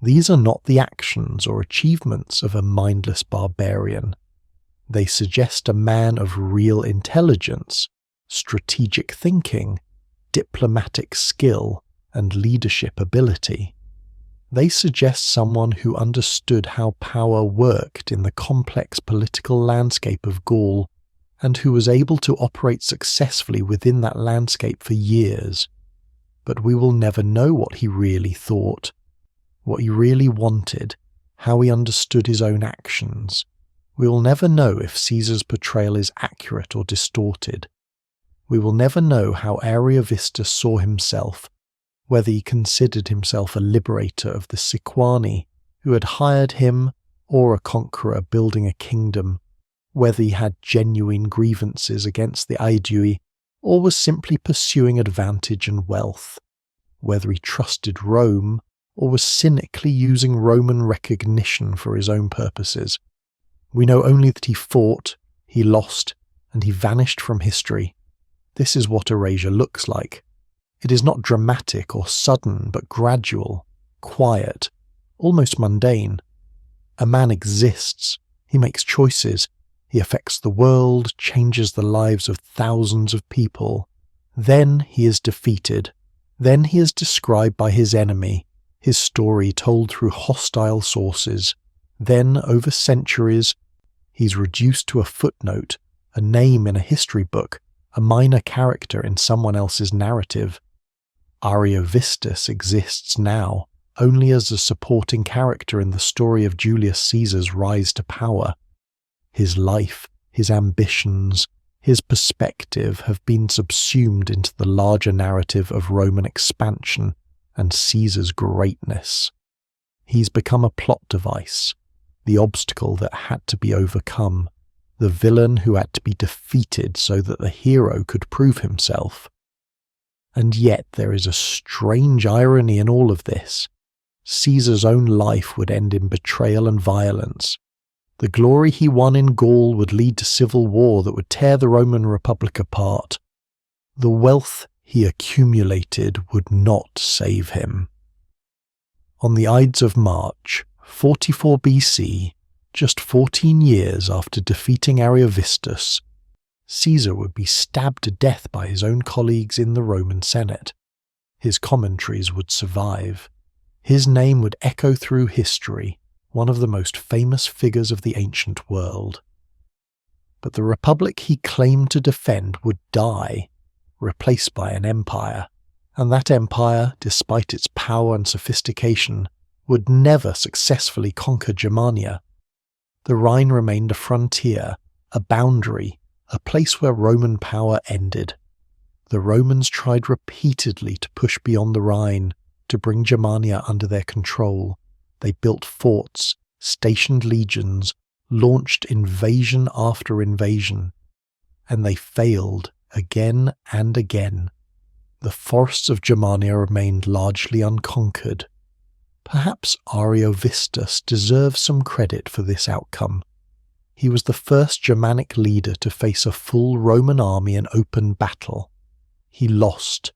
These are not the actions or achievements of a mindless barbarian. They suggest a man of real intelligence, strategic thinking, diplomatic skill, and leadership ability. They suggest someone who understood how power worked in the complex political landscape of Gaul, and who was able to operate successfully within that landscape for years. But we will never know what he really thought, what he really wanted, how he understood his own actions. We will never know if Caesar's portrayal is accurate or distorted. We will never know how Ariovistus saw himself, whether he considered himself a liberator of the Sequani who had hired him, or a conqueror building a kingdom, whether he had genuine grievances against the Aedui, or was simply pursuing advantage and wealth, whether he trusted Rome, or was cynically using Roman recognition for his own purposes. We know only that he fought, he lost, and he vanished from history. This is what erasure looks like. It is not dramatic or sudden, but gradual, quiet, almost mundane. A man exists, he makes choices, he affects the world, changes the lives of thousands of people. Then he is defeated. Then he is described by his enemy, his story told through hostile sources. Then, over centuries, he's reduced to a footnote, a name in a history book, a minor character in someone else's narrative. Ariovistus exists now only as a supporting character in the story of Julius Caesar's rise to power. His life, his ambitions, his perspective have been subsumed into the larger narrative of Roman expansion and Caesar's greatness. He's become a plot device, the obstacle that had to be overcome, the villain who had to be defeated so that the hero could prove himself. And yet there is a strange irony in all of this. Caesar's own life would end in betrayal and violence. The glory he won in Gaul would lead to civil war that would tear the Roman Republic apart. The wealth he accumulated would not save him. On the Ides of March, 44 BC, just 14 years after defeating Ariovistus, Caesar would be stabbed to death by his own colleagues in the Roman Senate. His commentaries would survive. His name would echo through history, one of the most famous figures of the ancient world. But the republic he claimed to defend would die, replaced by an empire, and that empire, despite its power and sophistication, would never successfully conquer Germania. The Rhine remained a frontier, a boundary, a place where Roman power ended. The Romans tried repeatedly to push beyond the Rhine, to bring Germania under their control. They built forts, stationed legions, launched invasion after invasion. And they failed again and again. The forests of Germania remained largely unconquered. Perhaps Ariovistus deserves some credit for this outcome. He was the first Germanic leader to face a full Roman army in open battle. He lost,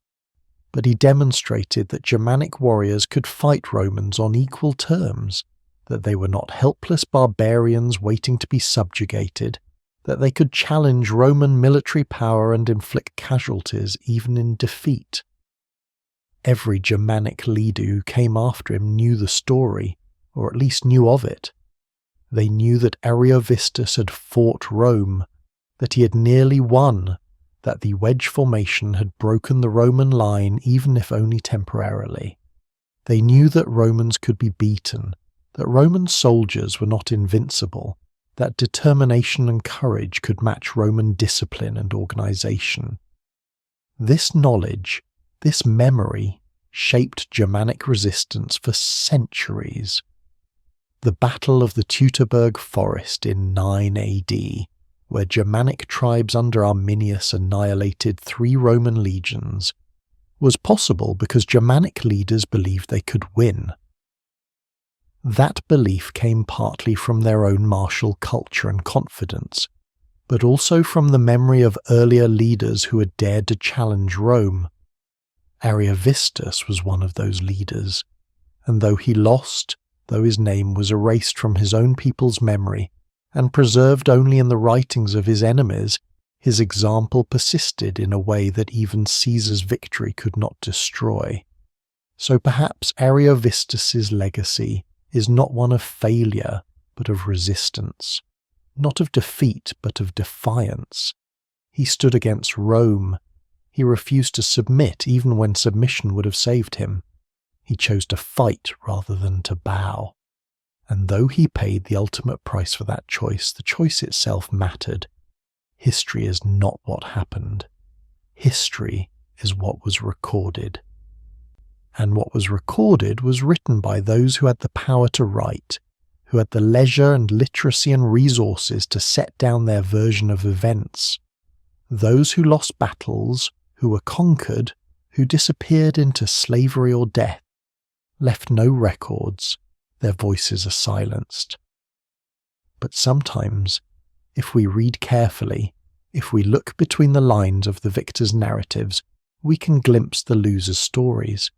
but he demonstrated that Germanic warriors could fight Romans on equal terms, that they were not helpless barbarians waiting to be subjugated, that they could challenge Roman military power and inflict casualties even in defeat. Every Germanic leader who came after him knew the story, or at least knew of it. They knew that Ariovistus had fought Rome, that he had nearly won, that the wedge formation had broken the Roman line even if only temporarily. They knew that Romans could be beaten, that Roman soldiers were not invincible, that determination and courage could match Roman discipline and organization. This knowledge, this memory, shaped Germanic resistance for centuries. The Battle of the Teutoburg Forest in 9 AD, where Germanic tribes under Arminius annihilated 3 Roman legions, was possible because Germanic leaders believed they could win. That belief came partly from their own martial culture and confidence, but also from the memory of earlier leaders who had dared to challenge Rome. Ariovistus was one of those leaders, and though he lost, though his name was erased from his own people's memory and preserved only in the writings of his enemies, his example persisted in a way that even Caesar's victory could not destroy. So perhaps Ariovistus's legacy is not one of failure, but of resistance, not of defeat, but of defiance. He stood against Rome. He refused to submit even when submission would have saved him. He chose to fight rather than to bow. And though he paid the ultimate price for that choice, the choice itself mattered. History is not what happened. History is what was recorded. And what was recorded was written by those who had the power to write, who had the leisure and literacy and resources to set down their version of events. Those who lost battles, who were conquered, who disappeared into slavery or death, left no records, their voices are silenced. But sometimes, if we read carefully, if we look between the lines of the victors' narratives, we can glimpse the losers' stories.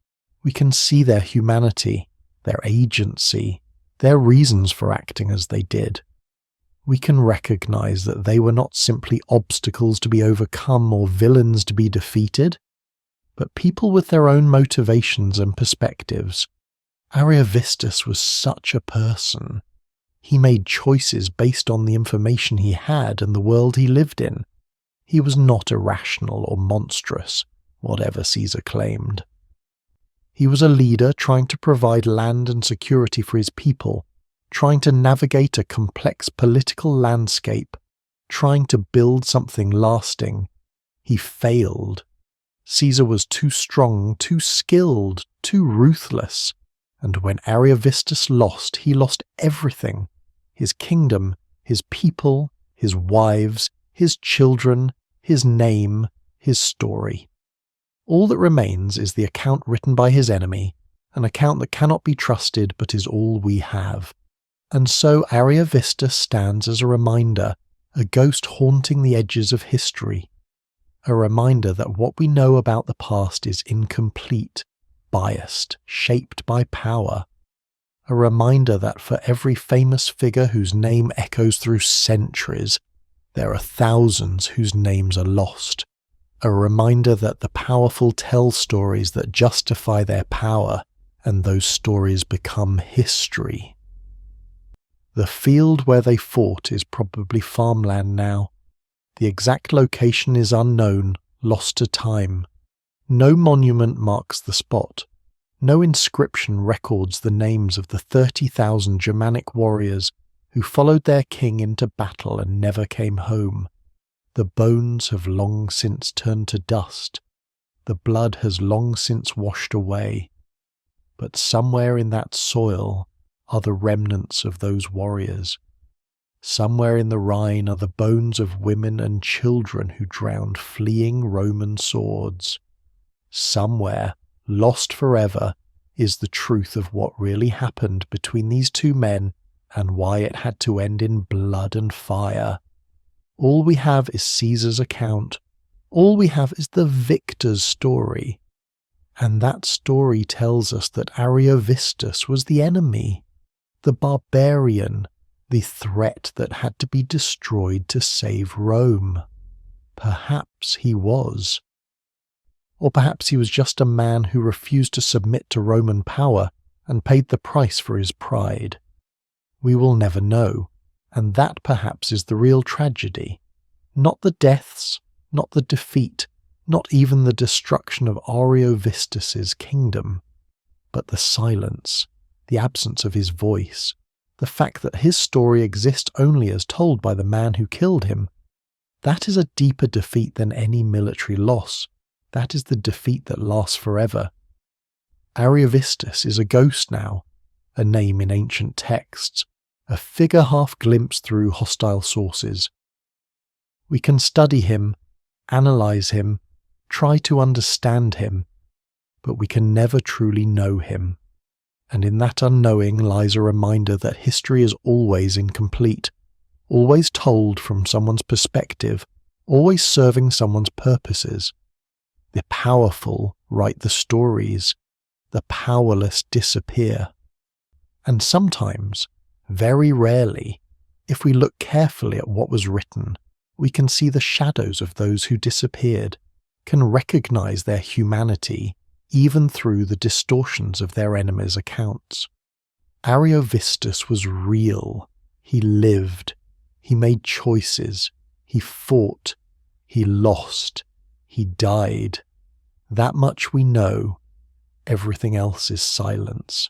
We can see their humanity, their agency, their reasons for acting as they did. We can recognize that they were not simply obstacles to be overcome or villains to be defeated, but people with their own motivations and perspectives. Ariovistus was such a person. He made choices based on the information he had and the world he lived in. He was not irrational or monstrous, whatever Caesar claimed. He was a leader trying to provide land and security for his people, trying to navigate a complex political landscape, trying to build something lasting. He failed. Caesar was too strong, too skilled, too ruthless, and when Ariovistus lost, he lost everything: his kingdom, his people, his wives, his children, his name, his story. All that remains is the account written by his enemy, an account that cannot be trusted but is all we have. And so Ariovistus stands as a reminder, a ghost haunting the edges of history, a reminder that what we know about the past is incomplete, biased, shaped by power, a reminder that for every famous figure whose name echoes through centuries, there are thousands whose names are lost, a reminder that the powerful tell stories that justify their power, and those stories become history. The field where they fought is probably farmland now. The exact location is unknown, lost to time. No monument marks the spot. No inscription records the names of the 30,000 Germanic warriors who followed their king into battle and never came home. The bones have long since turned to dust. The blood has long since washed away. But somewhere in that soil are the remnants of those warriors. Somewhere in the Rhine are the bones of women and children who drowned fleeing Roman swords. Somewhere, lost forever, is the truth of what really happened between these two men and why it had to end in blood and fire. All we have is Caesar's account. All we have is the victor's story. And that story tells us that Ariovistus was the enemy, the barbarian, the threat that had to be destroyed to save Rome. Perhaps he was. Or perhaps he was just a man who refused to submit to Roman power and paid the price for his pride. We will never know, and that perhaps is the real tragedy. Not the deaths, not the defeat, not even the destruction of Ariovistus's kingdom, but the silence, the absence of his voice, the fact that his story exists only as told by the man who killed him. That is a deeper defeat than any military loss. That is the defeat that lasts forever. Ariovistus is a ghost now, a name in ancient texts, a figure half glimpsed through hostile sources. We can study him, analyze him, try to understand him, but we can never truly know him. And in that unknowing lies a reminder that history is always incomplete, always told from someone's perspective, always serving someone's purposes. The powerful write the stories, the powerless disappear. And sometimes, very rarely, if we look carefully at what was written, we can see the shadows of those who disappeared, can recognize their humanity even through the distortions of their enemies' accounts. Ariovistus was real. He lived. He made choices. He fought. He lost. He died. That much we know. Everything else is silence.